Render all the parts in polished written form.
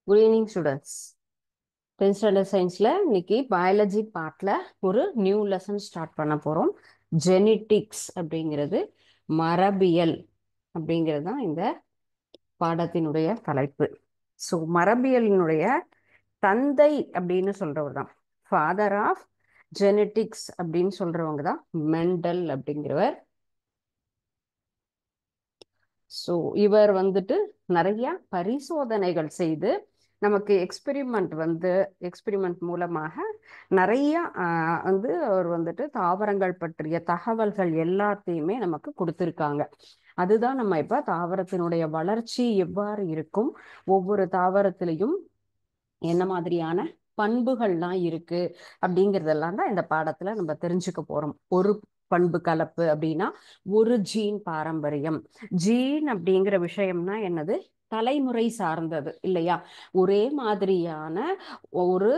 Good evening students. 10th standard சயின்ஸில் இன்னைக்கு biology பார்ட்டில் ஒரு நியூ லெசன் ஸ்டார்ட் பண்ண போகிறோம். ஜெனிட்டிக்ஸ் அப்படிங்கிறது மரபியல் அப்படிங்கிறது தான் இந்த பாடத்தினுடைய தலைப்பு. ஸோ மரபியலினுடைய தந்தை அப்படின்னு சொல்றவர் தான், ஃபாதர் ஆஃப் ஜெனட்டிக்ஸ் அப்படின்னு சொல்றவங்க தான் மெண்டல் அப்படிங்கிறவர். ஸோ இவர் வந்துட்டு நிறைய பரிசோதனைகள் செய்து நமக்கு எக்ஸ்பெரிமெண்ட் மூலமாக நிறைய வந்து அவர் வந்துட்டு தாவரங்கள் பற்றிய தகவல்கள் எல்லாத்தையுமே நமக்கு கொடுத்துருக்காங்க. அதுதான் நம்ம இப்ப தாவரத்தினுடைய வளர்ச்சி எவ்வாறு இருக்கும், ஒவ்வொரு தாவரத்திலையும் என்ன மாதிரியான பண்புகள்லாம் இருக்கு அப்படிங்கிறதெல்லாம் தான் இந்த பாடத்துல நம்ம தெரிஞ்சுக்க போறோம். ஒரு பண்பு கலப்பு அப்படின்னா ஒரு ஜீன் பாரம்பரியம். ஜீன் அப்படிங்கிற விஷயம்னா என்னது? தலைமுறை சார்ந்தது இல்லையா? ஒரே மாதிரியான ஒரு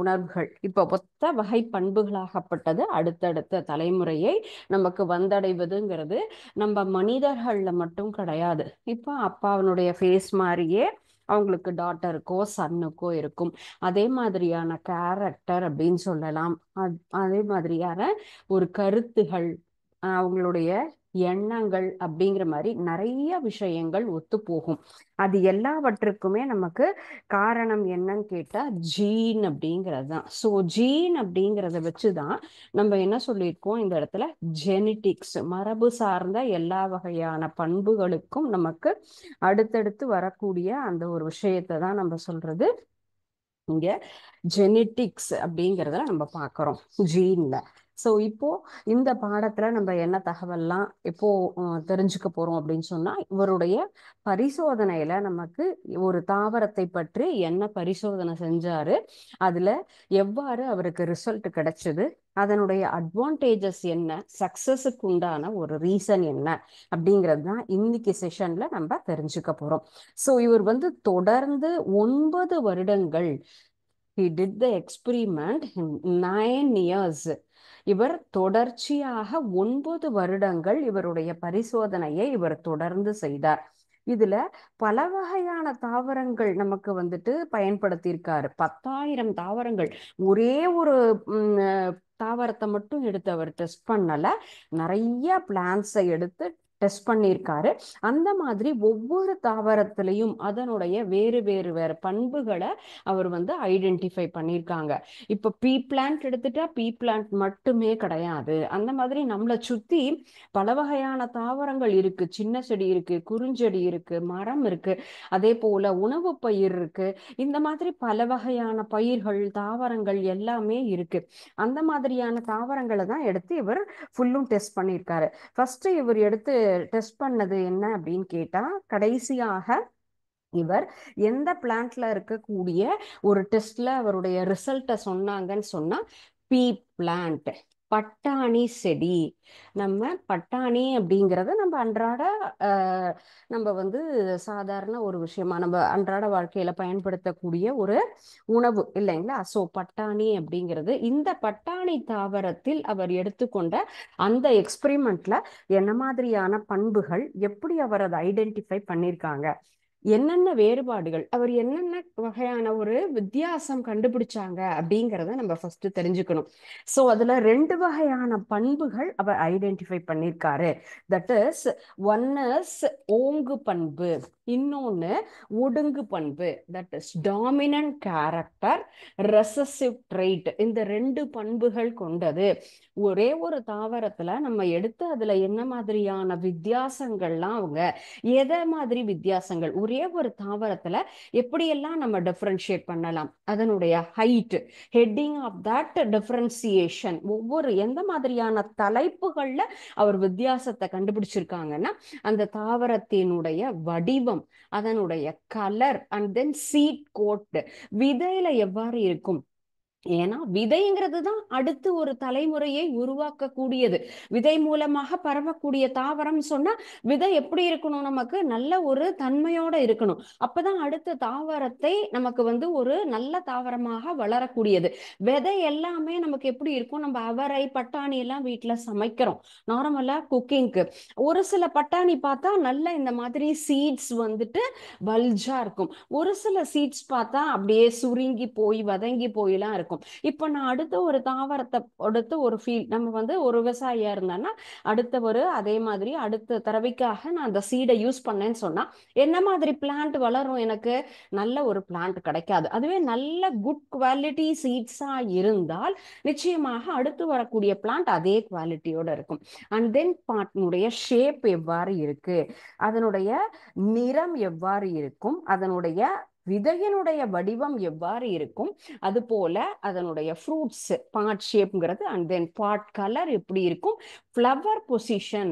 உணர்வுகள் இப்போ ஒத்த வகை பண்புகளாகப்பட்டது அடுத்தடுத்த தலைமுறையை நமக்கு வந்தடைவதுங்கிறது நம்ம மனிதர்கள்ல மட்டும் கிடையாது. இப்போ அப்பாவனுடைய ஃபேஸ் மாதிரியே அவங்களுக்கு டாட்டருக்கோ சன்னுக்கோ இருக்கும். அதே மாதிரியான கேரக்டர் அப்படின்னு சொல்லலாம். அதே மாதிரியான ஒரு கருத்துகள், அவங்களுடைய எண்ணங்கள் அப்படிங்கிற மாதிரி நிறைய விஷயங்கள் ஒத்து போகும். அது எல்லாவற்றுக்குமே நமக்கு காரணம் என்னன்னு கேட்டா ஜீன் அப்படிங்கிறது தான். ஸோ ஜீன் அப்படிங்கிறத வச்சுதான் நம்ம என்ன சொல்லியிருக்கோம் இந்த இடத்துல, ஜெனிட்டிக்ஸ் மரபு சார்ந்த எல்லா வகையான பண்புகளுக்கும் நமக்கு அடுத்தடுத்து வரக்கூடிய அந்த ஒரு விஷயத்தை தான் நம்ம சொல்றது இங்க ஜெனட்டிக்ஸ் அப்படிங்கிறத நம்ம பார்க்குறோம் ஜீன்ல. ஸோ இப்போ இந்த பாடத்துல நம்ம என்ன தகவல்லாம் இப்போ தெரிஞ்சுக்க போறோம் அப்படின்னு சொன்னா, இவருடைய பரிசோதனையில நமக்கு ஒரு தாவரத்தை பற்றி என்ன பரிசோதனை செஞ்சாரு, அதுல எவ்வாறு அவருக்கு ரிசல்ட் கிடைச்சது, அதனுடைய அட்வான்டேஜஸ் என்ன, சக்சஸுக்கு உண்டான ஒரு ரீசன் என்ன அப்படிங்கிறது தான் இன்னைக்கு செஷன்ல நம்ம தெரிஞ்சுக்க போறோம். ஸோ இவர் வந்து தொடர்ந்து 9 வருடங்கள் he did the experiment in 9 years. இவர் தொடர்ச்சியாக 9 வருடங்கள் இவருடைய பரிசோதனையை இவர் தொடர்ந்து செய்தார். இதுல பல வகையான தாவரங்கள் நமக்கு வந்துட்டு பயன்படுத்தியிருக்காரு. 10,000 தாவரங்கள். ஒரே ஒரு தாவரத்தை மட்டும் எடுத்து அவர் டெஸ்ட் பண்ணல, நிறைய பிளான்ஸை எடுத்து டெஸ்ட் பண்ணியிருக்காரு. அந்த மாதிரி ஒவ்வொரு தாவரத்திலையும் அதனுடைய வேறு வேறு பண்புகளை அவர் வந்து ஐடென்டிஃபை பண்ணியிருக்காங்க. இப்ப பீ பிளான்ட் எடுத்துட்டா பீ பிளான்ட் மட்டுமே கிடையாது. அந்த மாதிரி நம்மளை சுத்தி பல வகையான தாவரங்கள் இருக்கு. சின்ன செடி இருக்கு, குறுஞ்செடி இருக்கு, மரம் இருக்கு, அதே போல உணவு பயிர் இருக்கு. இந்த மாதிரி பல வகையான பயிர்கள் தாவரங்கள் எல்லாமே இருக்கு. அந்த மாதிரியான தாவரங்களை தான் எடுத்து இவர் ஃபுல்லும் டெஸ்ட் பண்ணியிருக்காரு. ஃபர்ஸ்ட் இவர் எடுத்து டெஸ்ட் பண்ணது என்ன அப்படின்னு கேட்டா, கடைசியாக இவர் எந்த பிளான்ட்ல இருக்கக்கூடிய ஒரு டெஸ்ட்ல அவருடைய ரிசல்ட்டை சொன்னாங்கன்னு சொன்னா, பீ பிளான்ட், பட்டாணி செடி. நம்ம பட்டாணி அப்படிங்கிறத நம்ம அன்றாட நம்ம வந்து சாதாரண ஒரு விஷயமா நம்ம அன்றாட வாழ்க்கையில பயன்படுத்தக்கூடிய ஒரு உணவு இல்லைங்களா? ஸோ பட்டாணி அப்படிங்கிறது, இந்த பட்டாணி தாவரத்தில் அவர் எடுத்துக்கொண்ட அந்த எக்ஸ்பெரிமெண்ட்ல என்ன மாதிரியான பண்புகள், எப்படி அவர் அதை ஐடென்டிஃபை பண்ணியிருக்காங்க, என்னென்ன வேறுபாடுகள், அவர் என்னென்ன வகையான ஒரு வித்தியாசம் கண்டுபிடிச்சாங்க அப்படிங்கிறத நம்ம ஃபர்ஸ்ட் தெரிஞ்சுக்கணும். ஸோ அதுல 2 வகையான பண்புகள் அவர் ஐடென்டிஃபை பண்ணியிருக்காரு. தட் இஸ், ஒன் இஸ் ஓங்கு பண்பு, இன்னொன்னு ஒடுங்கு பண்பு. That is dominant character, recessive trait. இந்த 2 பண்புகள் கொண்டது. ஒரே ஒரு தாவரத்துல நம்ம எடுத்து அதுல என்ன மாதிரியான வித்தியாசங்கள்லாம், அவங்க எதை மாதிரி வித்தியாசங்கள், ஒரே ஒரு தாவரத்துல எப்படியெல்லாம் நம்ம டிஃபரன்ஷியேட் பண்ணலாம், அதனுடைய height, heading of that differentiation, ஒவ்வொரு எந்த மாதிரியான தலைப்புகள்ல அவர் வித்தியாசத்தை கண்டுபிடிச்சிருக்காங்கன்னா, அந்த தாவரத்தினுடைய வடிவம், அதனுடைய colour, and then seed coat, விதையில எவ்வாறு இருக்கும், ஏன்னா விதைங்கிறது தான் அடுத்து ஒரு தலைமுறையை உருவாக்கக்கூடியது. விதை மூலமாக பரவக்கூடிய தாவரம் சொன்னா விதை எப்படி இருக்கணும், நமக்கு நல்ல ஒரு தன்மையோட இருக்கணும். அப்பதான் அடுத்த தாவரத்தை நமக்கு வந்து ஒரு நல்ல தாவரமாக வளரக்கூடியது. விதை எல்லாமே நமக்கு எப்படி இருக்கும், நம்ம அவரை பட்டாணி எல்லாம் வீட்டுல சமைக்கிறோம் நார்மலா குக்கிங்க்கு. ஒரு சில பட்டாணி பார்த்தா நல்ல இந்த மாதிரி சீட்ஸ் வந்துட்டு பல்ஜா இருக்கும். ஒரு சில சீட்ஸ் பார்த்தா அப்படியே சுருங்கி போய் வதங்கி போயெல்லாம் இருக்கும். இப்ப நான் அடுத்த ஒரு தாவரத்தை அடுத்து ஒரு ஃபீல்ட், நம்ம வந்து ஒரு விவசாயியா இருந்தான்னா அடுத்த ஒரு அதே மாதிரி அடுத்த தடவைக்காக நான் அந்த சீடை யூஸ் பண்ணேன்னு சொன்னா என்ன மாதிரி பிளான்ட் வளரும், எனக்கு நல்ல ஒரு பிளான்ட் கிடைக்காது. அதுவே நல்ல குட் குவாலிட்டி சீட்ஸா இருந்தால் நிச்சயமாக அடுத்து வரக்கூடிய பிளான்ட் அதே குவாலிட்டியோட இருக்கும். அண்ட் தென் பாட்டினுடைய ஷேப் எவ்வாறு இருக்கு, அதனுடைய நிறம் எவ்வாறு இருக்கும், அதனுடைய விதையினுடைய வடிவம் எவ்வாறு இருக்கும், அது போல அதனுடைய ஃப்ரூட்ஸ் பார்ட் ஷேப்ங்கிறது, அண்ட் தென் பார்ட் கலர் எப்படி இருக்கும், ஃப்ளவர் பொசிஷன்,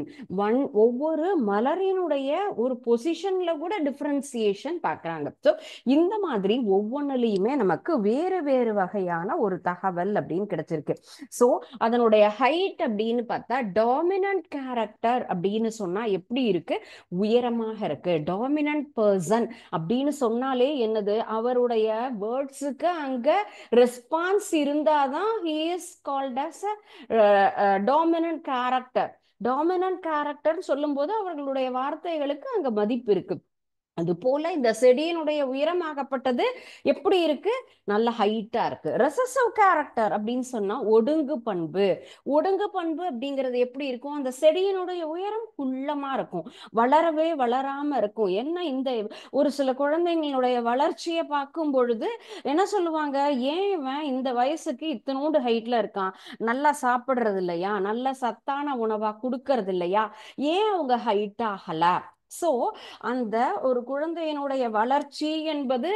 ஒவ்வொரு மலரினுடைய ஒரு பொசிஷன்ல கூட டிஃபரன்சியேஷன் பார்க்கறாங்க. ஸோ இந்த மாதிரி ஒவ்வொன்றுலையுமே நமக்கு வேறு வேறு வகையான ஒரு தகவல் அப்படின்னு கிடைச்சிருக்கு. ஸோ அதனுடைய ஹைட் அப்படின்னு பார்த்தா டாமினன்ட் கேரக்டர் அப்படின்னு சொன்னா எப்படி இருக்கு, உயரமாக இருக்கு. டாமினன்ட் பர்சன் அப்படின்னு சொன்னாலே என்னது, அவருடைய வேர்ட்ஸுக்கு அங்க ரெஸ்பான்ஸ் இருந்தாதான் he is called as a dominant character. Dominant character சொல்லும் போது அவர்களுடைய வார்த்தைகளுக்கு அங்க மதிப்பு இருக்கு. அது போல இந்த செடியினுடைய உயரமாகப்பட்டது எப்படி இருக்கு, நல்ல ஹைட்டா இருக்கு. ரெசசிவ் கேரக்டர் அப்படின்னு சொன்னா ஒடுங்கு பண்பு. ஒடுங்கு பண்பு அப்படிங்கிறது எப்படி இருக்கும், அந்த செடியினுடைய உயரம் குள்ளமா இருக்கும், வளரவே வளராம இருக்கும். என்ன இந்த ஒரு சில குழந்தைங்களுடைய வளர்ச்சியை பார்க்கும் பொழுது என்ன சொல்லுவாங்க, ஏன் இவன் இந்த வயசுக்கு இத்தனோண்டு ஹைட்ல இருக்கான், நல்லா சாப்பிடுறது இல்லையா, நல்ல சத்தான உணவா கொடுக்கறது இல்லையா, ஏன் அவங்க ஹைட் ஆகல. சோ அந்த ஒரு குழந்தையினுடைய வளர்ச்சி என்பது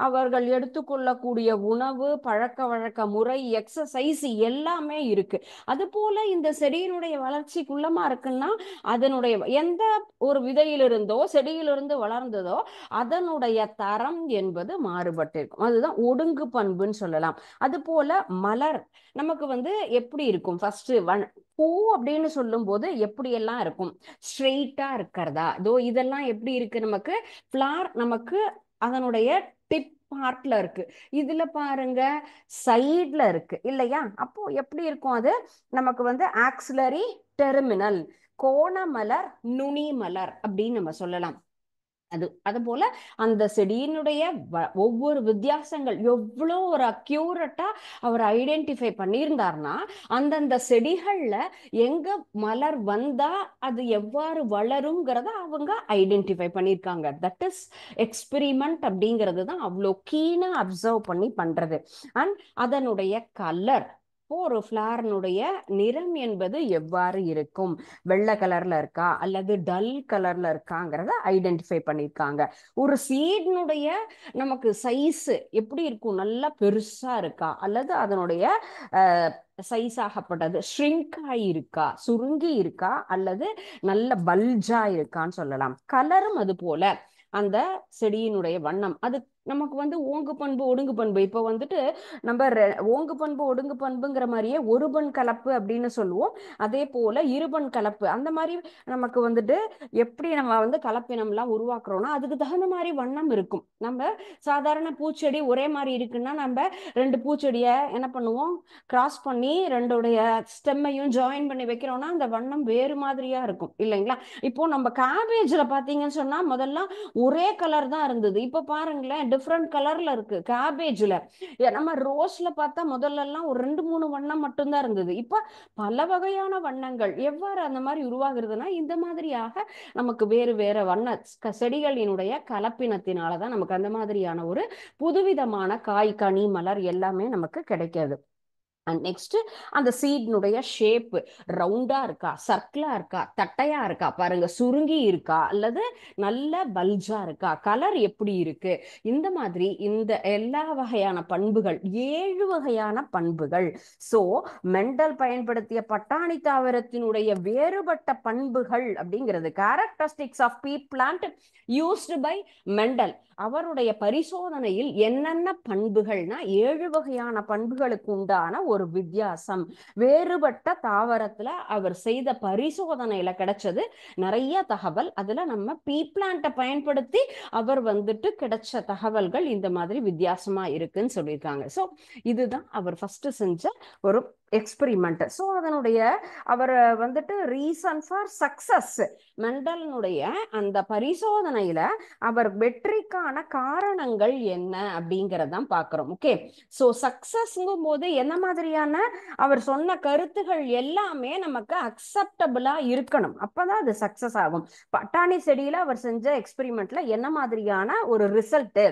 அவர்கள் எடுத்துக்கொள்ளக்கூடிய உணவு, பழக்க வழக்க முறை, எக்ஸசைஸ் எல்லாமே இருக்கு. அது போல இந்த செடியினுடைய வளர்ச்சி குள்ளமா இருக்குன்னா அதனுடைய எந்த ஒரு விதையிலிருந்தோ செடியிலிருந்து வளர்ந்ததோ அதனுடைய தரம் என்பது மாறுபட்டிருக்கும். அதுதான் ஒடுங்கு பண்புன்னு சொல்லலாம். அது போல மலர் நமக்கு வந்து எப்படி இருக்கும், ஃபர்ஸ்ட் பூ அப்படின்னு சொல்லும் போது எப்படி எல்லாம் இருக்கும், ஸ்ட்ரெயிட்டா இருக்கிறதா, இதெல்லாம் எப்படி இருக்கு, நமக்கு ஃபிளார் நமக்கு அதனுடைய டிப் பார்ட்ல இருக்கு, இதுல பாருங்க சைட்ல இருக்கு இல்லையா. அப்போ எப்படி இருக்கும் அது, நமக்கு வந்து ஆக்சிலரி டெர்மினல், கோணமலர் நுனி மலர் அப்படின்னு நம்ம சொல்லலாம். அது போல அந்த செடியினுடைய ஒவ்வொரு வித்தியாசங்கள் எவ்வளோ ஒரு அக்யூரட்டா அவர் ஐடென்டிஃபை பண்ணியிருந்தார்னா அந்தந்த செடிகள்ல எங்க மலர் வந்தா அது எவ்வாறு வளருங்கிறத அவங்க ஐடென்டிஃபை பண்ணியிருக்காங்க. தட் இஸ் எக்ஸ்பெரிமெண்ட் அப்படிங்கிறது தான் அவ்வளோ கீனா அப்சர்வ் பண்ணி பண்றது. அண்ட் அதனுடைய கலர், ஒரு ஃபிளாரினுடைய நிறம் என்பது எவ்வாறு இருக்கும், வெள்ளை கலர்ல இருக்கா அல்லது டல் கலர்ல இருக்காங்கிறத ஐடென்டிஃபை பண்ணியிருக்காங்க. ஒரு சீட்னுடைய நமக்கு சைஸ் எப்படி இருக்கும், நல்லா பெருசா இருக்கா அல்லது அதனுடைய சைஸ் ஆகப்பட்டது ஷ்ரிங்க் ஆயிருக்கா, சுருங்கி இருக்கா அல்லது நல்ல பல்ஜா இருக்கான்னு சொல்லலாம். கலரும் அது போல அந்த செடியினுடைய வண்ணம், அது நமக்கு வந்து ஓங்கு பண்பு ஒடுங்கு பண்பு. இப்போ வந்துட்டு நம்ம ஓங்கு பண்பு ஒடுங்கு பண்புங்கிற மாதிரியே ஒருபன் கலப்பு அப்படின்னு சொல்லுவோம். அதே போல இருபன் கலப்பு, அந்த மாதிரி நமக்கு வந்துட்டு எப்படி நம்ம வந்து கலப்பினம்லாம் உருவாக்குறோம்னா அதுக்கு தகுந்த மாதிரி வண்ணம் இருக்கும். நம்ம சாதாரண பூச்செடி ஒரே மாதிரி இருக்குன்னா நம்ம ரெண்டு பூச்செடியை என்ன பண்ணுவோம், கிராஸ் பண்ணி ரெண்டுடைய ஸ்டெம்மையும் ஜாயின் பண்ணி வைக்கிறோம்னா அந்த வண்ணம் வேறு மாதிரியா இருக்கும் இல்லைங்களா. இப்போ நம்ம கேபேஜ்ல பாத்தீங்கன்னு சொன்னா முதல்ல ஒரே கலர் தான் இருந்தது, இப்ப பாருங்களேன் டிஃப்ரெண்ட் கலர்ல இருக்கு கேபேஜ்ல. நம்ம ரோஸ்ல பார்த்தா முதல்ல எல்லாம் ஒரு 2-3 வண்ணம் மட்டும்தான் இருந்தது, இப்ப பல வகையான வண்ணங்கள். எவ்வாறு அந்த மாதிரி உருவாகுறதுன்னா இந்த மாதிரியாக நமக்கு வேறு வேற வண்ண செடிகளினுடைய கலப்பினத்தினாலதான் நமக்கு அந்த மாதிரியான ஒரு புதுவிதமான காய் கனி மலர் எல்லாமே நமக்கு கிடைக்காது. அண்ட் நெக்ஸ்ட் அந்த சீட்னுடைய ஷேப் ரவுண்டா இருக்கா, சர்க்கிளா இருக்கா, தட்டையா இருக்கா பாருங்க, சுருங்கி இருக்கா அல்லது நல்ல பல்ஜா இருக்கா, கலர் எப்படி இருக்கு, இந்த மாதிரி இந்த எல்லா வகையான பண்புகள் 7 வகையான பண்புகள். சோ மெண்டல் பயன்படுத்திய பட்டாணி தாவரத்தினுடைய வேறுபட்ட பண்புகள் அப்படிங்கிறது characteristics of pea plant used by Mendel. அவருடைய பரிசோதனையில் என்னென்ன பண்புகள்னா 7 வகையான பண்புகளுக்கு உண்டான ஒரு வித்தியாசம். வேறுபட்ட தாவரத்துல அவர் செய்த பரிசோதனையில கிடைச்சது நிறைய தகவல். அதுல நம்ம பீ பிளான்ட்டை பயன்படுத்தி அவர் வந்துட்டு கிடைச்ச தகவல்கள் இந்த மாதிரி வித்தியாசமா இருக்குன்னு சொல்லியிருக்காங்க. ஸோ இதுதான் அவர் ஃபர்ஸ்ட் செஞ்ச ஒரு எக்ஸ்பெரிமெண்ட். ஸோ அதனுடைய அவர் வந்துட்டு ரீசன் ஃபார் சக்சஸ், மெண்டலினுடைய அந்த பரிசோதனையில அவர் வெற்றிக்கான காரணங்கள் என்ன அப்படிங்கறதான் பாக்குறோம். ஓகே, சோ சக்சஸ்ங்கும் போது என்ன மாதிரியான அவர் சொன்ன கருத்துகள் எல்லாமே நமக்கு அக்செப்டபிளா இருக்கணும், அப்பதான் அது சக்சஸ் ஆகும். பட்டாணி செடியில அவர் செஞ்ச எக்ஸ்பெரிமெண்ட்ல என்ன மாதிரியான ஒரு ரிசல்ட்,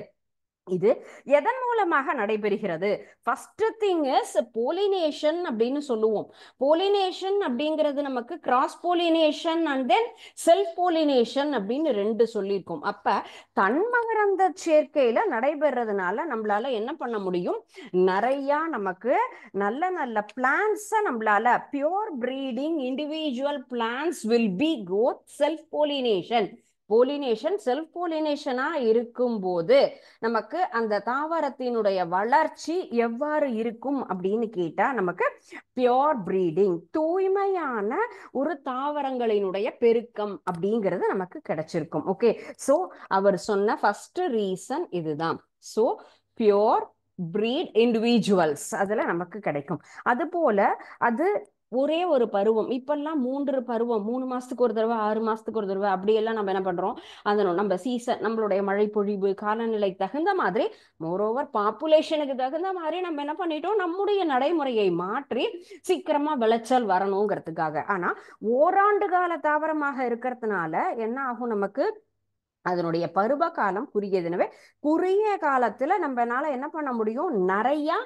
இது எதன் மூலமாக நடைபெறுகிறது? ஃபர்ஸ்ட் திங் இஸ் போலினேஷன் அப்படின்னு சொல்லுவோம். போலினேஷன் அப்படிங்கிறது நமக்கு cross pollination and then self pollination அப்படின்னு 2 சொல்லியிருக்கோம். அப்ப தன்மகரந்த சேர்க்கையில நடைபெறதுனால நம்மளால என்ன பண்ண முடியும், நிறைய நமக்கு நல்ல நல்ல பிளான்ஸ் நம்மளால pure breeding individual plants will be growth self pollination. Pollination self போலினேஷனா இருக்கும் போது நமக்கு அந்த தாவரத்தினுடைய வளர்ச்சி எவ்வாறு இருக்கும் அப்படின்னு கேட்டா நமக்கு பியோர் பிரீடிங், தூய்மையான ஒரு தாவரங்களினுடைய பெருக்கம் அப்படிங்கிறது நமக்கு கிடைச்சிருக்கும். ஓகே, சோ அவர் சொன்ன ஃபர்ஸ்ட் ரீசன் இதுதான். சோ பியோர் பிரீட் இண்டிவிஜுவல்ஸ் அதுல நமக்கு கிடைக்கும். அது போல அது ஒரே ஒரு பருவம், இப்பெல்லாம் 3 பருவம், 3 மாசத்துக்கு ஒரு தடவை, 6 மாசத்துக்கு ஒரு தடவை, அப்படியெல்லாம் நம்ம என்ன பண்றோம், அந்த நம்ம சீசன் நம்மளுடைய மழை பொழிவு காலநிலை தகுந்த மாதிரி, மோரோவர் பாப்புலேஷனுக்கு தகுந்த மாதிரி நம்ம என்ன பண்ணிட்டோம், நம்முடைய நடைமுறையை மாற்றி சீக்கிரமா விளைச்சல் வரணுங்கிறதுக்காக. ஆனா ஓராண்டு கால தாவரமாக இருக்கிறதுனால என்ன ஆகும், நமக்கு அதனுடைய பருவ காலம் குறுகியதுனவே குறுகிய காலத்துல நம்மனால என்ன பண்ண முடியும், நிறைய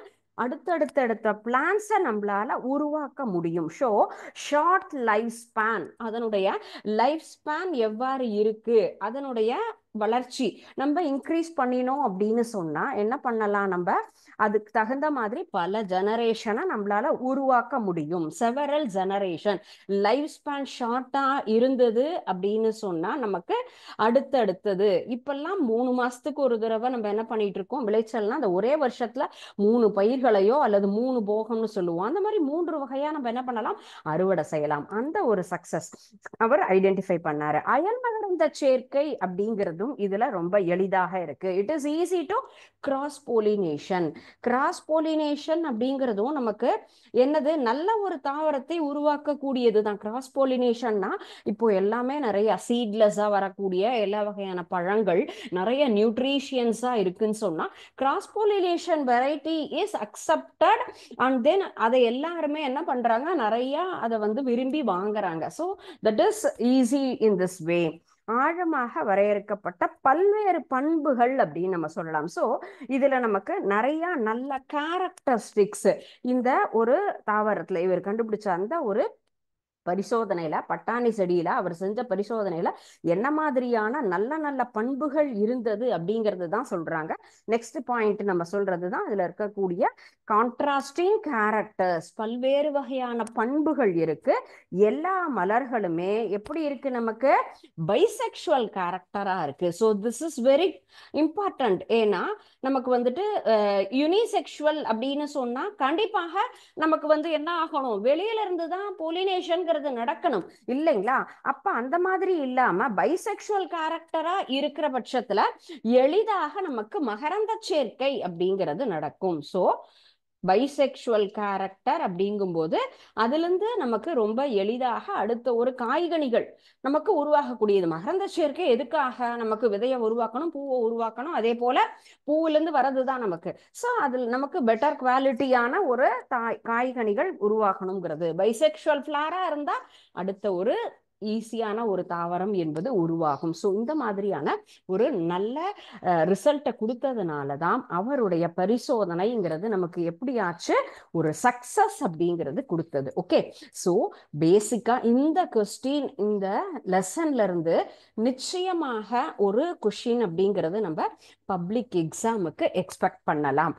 அடுத்தடுத்த பிளான்ஸை நம்மளால உருவாக்க முடியும். ஷோ ஷார்ட் லைஃப் ஸ்பேன், அதனுடைய லைஃப் ஸ்பேன் எவ்வாறு இருக்கு, அதனுடைய வளர்ச்சி நம்ம இன்க்ரீஸ் பண்ணினோம் அப்படின்னு சொன்னா என்ன பண்ணலாம், நம்ம அதுக்கு தகுந்த மாதிரி பல ஜெனரேஷனை நம்மளால உருவாக்க முடியும். செவரல் ஜெனரேஷன் லைஃப் ஸ்பேன் ஷார்ட்டா இருந்தது அப்படின்னு சொன்னா நமக்கு அடுத்தடுத்தது இப்பெல்லாம் 3 மாசத்துக்கு ஒரு தடவை நம்ம என்ன பண்ணிட்டு இருக்கோம், விளைச்சல்னா அந்த ஒரே வருஷத்துல 3 பயிர்களையோ அல்லது 3 போகம்னு சொல்லுவோம், அந்த மாதிரி 3 வகையா நம்ம என்ன பண்ணலாம், அறுவடை செய்யலாம். அந்த ஒரு சக்சஸ் அவர் ஐடென்டிஃபை பண்ணாரு. அயல்மகரந்த சேர்க்கை அப்படிங்கிறதும் இதுல ரொம்ப எளிதாக இருக்கு. It is easy to cross pollination. Cross pollination அப்படிங்கிறதும் நமக்கு என்னது, நல்ல ஒரு தாவரத்தை உருவாக்க கூடியதுதான். கிராஸ் போலினேஷன்னா இப்போ எல்லாமே நிறைய சீட்லெஸ்ஸா வரக்கூடிய எல்லா வகையான பழங்கள் நிறைய நியூட்ரிஷியன்ஸா இருக்குன்னு சொன்னா cross pollination variety is accepted and then அதை எல்லாருமே என்ன பண்றாங்க, நிறைய அதை வந்து விரும்பி வாங்குறாங்க. So that is easy in this way. ஆழமாக வரையறுக்கப்பட்ட பல்வேறு பண்புகள் அப்படின்னு நம்ம சொல்லலாம். ஸோ இதுல நமக்கு நிறைய நல்ல கேரக்டரிஸ்டிக்ஸ் இந்த ஒரு தாவரத்துல இவர் கண்டுபிடிச்ச அந்த ஒரு பரிசோதனையில, பட்டாணி செடியில அவர் செஞ்ச பரிசோதனையில என்ன மாதிரியான நல்ல நல்ல பண்புகள் இருந்தது அப்படிங்கிறது தான் சொல்றாங்க. நெக்ஸ்ட் பாயிண்ட் நம்ம சொல்றதுதான் இதுல இருக்கக்கூடிய கான்ட்ராஸ்டிங் கேரக்டர்ஸ். பல்வேறு வகையான பண்புகள் இருக்கு. எல்லா மலர்களுமே எப்படி இருக்கு, நமக்கு பைசெக்சுவல் கேரக்டரா இருக்கு. So this is very important. ஏன்னா நமக்கு வந்துட்டு யூனிசெக்சுவல் அப்படின்னு சொன்னா கண்டிப்பாக நமக்கு வந்து என்ன ஆகணும், வெளியில இருந்து தான் போலினேஷன் நடக்கணும் இல்லைங்களா? அப்ப அந்த மாதிரி இல்லாம பைசெக்சுவல் கேரக்டரா இருக்கிற பட்சத்துல எளிதாக நமக்கு மகரந்த சேர்க்கை அப்படிங்கிறது நடக்கும். சோ பைசெக்சுவல் கேரக்டர் அப்படிங்கும்போது அதுல இருந்து நமக்கு ரொம்ப எளிதாக அடுத்த ஒரு காய்கனிகள் நமக்கு உருவாகக்கூடியது. மகரந்த சேர்க்கை எதுக்காக, நமக்கு விதையை உருவாக்கணும், பூவை உருவாக்கணும், அதே போல பூவில இருந்து வரதுதான் நமக்கு. ஸோ அதில் நமக்கு பெட்டர் குவாலிட்டியான ஒரு காய்கனிகள் உருவாக்கணுங்கிறது. பைசெக்சுவல் ஃபிளாரா இருந்தா அடுத்த ஒரு ஈஸியான ஒரு தாவரம் என்பது உருவாகும். ஸோ இந்த மாதிரியான ஒரு நல்ல ரிசல்ட்டை கொடுத்ததுனால தான் அவருடைய பரிசோதனைங்கிறது நமக்கு எப்படி ஆச்சு, ஒரு சக்சஸ் அப்படிங்கிறது கொடுத்தது. ஓகே, ஸோ பேசிக்கா இந்த கொஸ்டின் இந்த லெசன்ல இருந்து நிச்சயமாக ஒரு கொஸ்டின் அப்படிங்கிறது நம்ம பப்ளிக் எக்ஸாமுக்கு எக்ஸ்பெக்ட் பண்ணலாம்.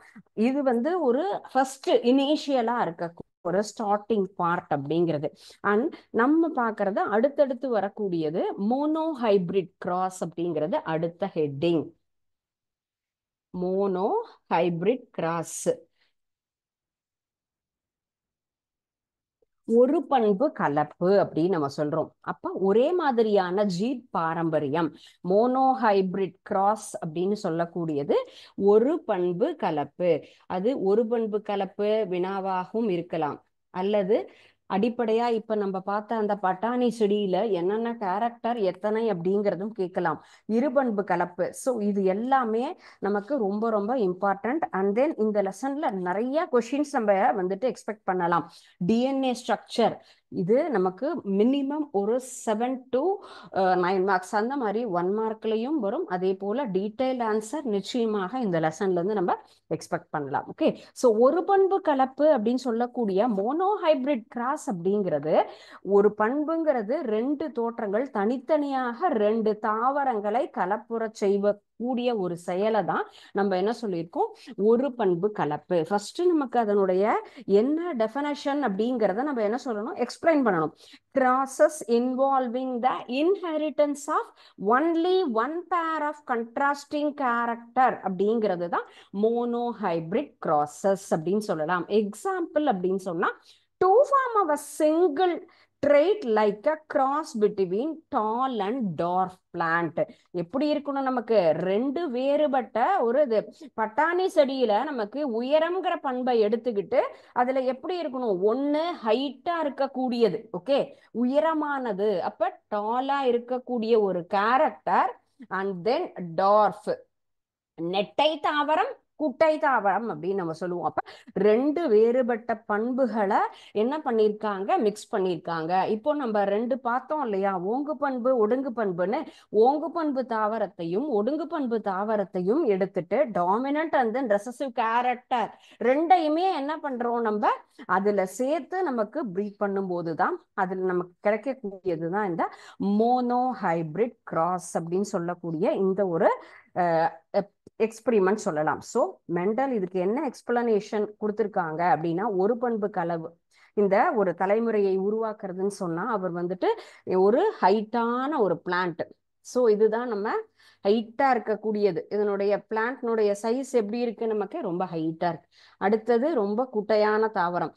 இது வந்து ஒரு ஃபர்ஸ்ட் இனிஷியலா இருக்க ஒரு ஸ்டார்டிங் பார்ட் அப்படிங்கிறது. அண்ட் நம்ம பார்க்கறது அடுத்தடுத்து வரக்கூடியது மோனோ ஹைபிரிட் கிராஸ் அப்படிங்கிறது அடுத்த ஹெட்டிங். மோனோ ஹைபிரிட் கிராஸ் ஒரு பண்பு கலப்பு அப்படின்னு நம்ம சொல்றோம். அப்ப ஒரே மாதிரியான ஜீன் பாரம்பரியம் மோனோ ஹைபிரிட் கிராஸ் அப்படின்னு சொல்லக்கூடியது ஒரு பண்பு கலப்பு. அது ஒரு பண்பு கலப்பு வினாவாகவும் இருக்கலாம், அல்லது அடிப்படையா இப்ப நம்ம பார்த்த அந்த பட்டாணி செடியில என்னென்ன கேரக்டர் எத்தனை அப்படிங்கிறதும் கேட்கலாம். இருபண்பு கலப்பு. ஸோ இது எல்லாமே நமக்கு ரொம்ப ரொம்ப இம்பார்ட்டன்ட். அண்ட் தென் இந்த லெசன்ல நிறைய கொஷின்ஸ் நம்ம வந்துட்டு எக்ஸ்பெக்ட் பண்ணலாம். டிஎன்ஏ ஸ்ட்ரக்சர் இது நமக்கு மினிமம் ஒரு 7 to 9 மார்க்ஸ் அந்த மாதிரி 1 மார்க்லையும் வரும். அதே போல டீடைல்ட் ஆன்சர் நிச்சயமாக இந்த லெசன்ல இருந்து நம்ம எக்ஸ்பெக்ட் பண்ணலாம். ஓகே, ஸோ ஒரு பண்பு கலப்பு அப்படின்னு சொல்லக்கூடிய மோனோ ஹைபிரிட் கிராஸ் அப்படிங்கிறது ஒரு பண்புங்கிறது 2 தோற்றங்கள் தனித்தனியாக 2 தாவரங்களை கலப்புற செய்யக்கூடிய ஒரு செயலை தான் நம்ம என்ன சொல்லியிருக்கோம், ஒரு பண்பு கலப்பு. ஃபர்ஸ்ட் நமக்கு அதனுடைய என்ன டெஃபினேஷன் அப்படிங்கிறத நம்ம என்ன சொல்லணும், எக்ஸ்பிளைன் பண்ணணும். Crosses involving the inheritance of only one pair of contrasting character அப்படிங்கிறது தான் மோனோ ஹைபிரிட் கிராசஸ் அப்படின்னு சொல்லலாம். எக்ஸாம்பிள் அப்படின்னு சொன்னா to form a single trait like a cross between tall and dwarf plant. எப்படி இருக்கணும், நமக்கு 2 வேறுபட்ட ஒரு இது பட்டாணி செடியில நமக்கு உயரம்ங்கிற பண்பை எடுத்துக்கிட்டு அதுல எப்படி இருக்கணும், ஒண்ணு ஹைட்டா இருக்கக்கூடியது, ஓகே, உயரமானது, அப்ப டாலா இருக்கக்கூடிய ஒரு கேரக்டர், அண்ட் தென் டார்ஃப் நெட்டை தாவரம் குட்டை தாவரம் அப்படின்னு நம்ம சொல்லுவோம். அப்ப 2 வேறுபட்ட பண்புகளை என்ன பண்ணிருக்காங்க, மிக்ஸ் பண்ணிருக்காங்க. இப்போ நம்ம 2 பார்த்தோம் இல்லையா, ஓங்கு பண்பு ஒடுங்கு பண்புன்னு. ஓங்கு பண்பு தாவரத்தையும் ஒடுங்கு பண்பு தாவரத்தையும் எடுத்துட்டு dominant and then recessive character ரெண்டையுமே என்ன பண்றோம், நம்ம அதுல சேர்த்து நமக்கு பிரீட் பண்ணும்போது தான் அதுல நமக்கு கிடைக்கக்கூடியதுதான் இந்த மோனோ ஹைபிரிட் கிராஸ் அப்படின்னு சொல்லக்கூடிய இந்த ஒரு எக்ஸ்பெரிமெண்ட் சொல்லலாம். ஸோ மெண்டல் இதுக்கு என்ன எக்ஸ்பிளனேஷன் கொடுத்துருக்காங்க அப்படின்னா, ஒரு பண்பு கலவு இந்த ஒரு தலைமுறையை உருவாக்குறதுன்னு சொன்னா அவர் வந்துட்டு ஒரு ஹைட்டான ஒரு பிளான்ட். ஸோ இதுதான் நம்ம ஹைட்டா இருக்கக்கூடியது. இதனுடைய பிளான்ட்னுடைய சைஸ் எப்படி இருக்கு, நமக்கு ரொம்ப ஹைட்டா இருக்கு. அடுத்தது ரொம்ப குட்டையான தாவரம்,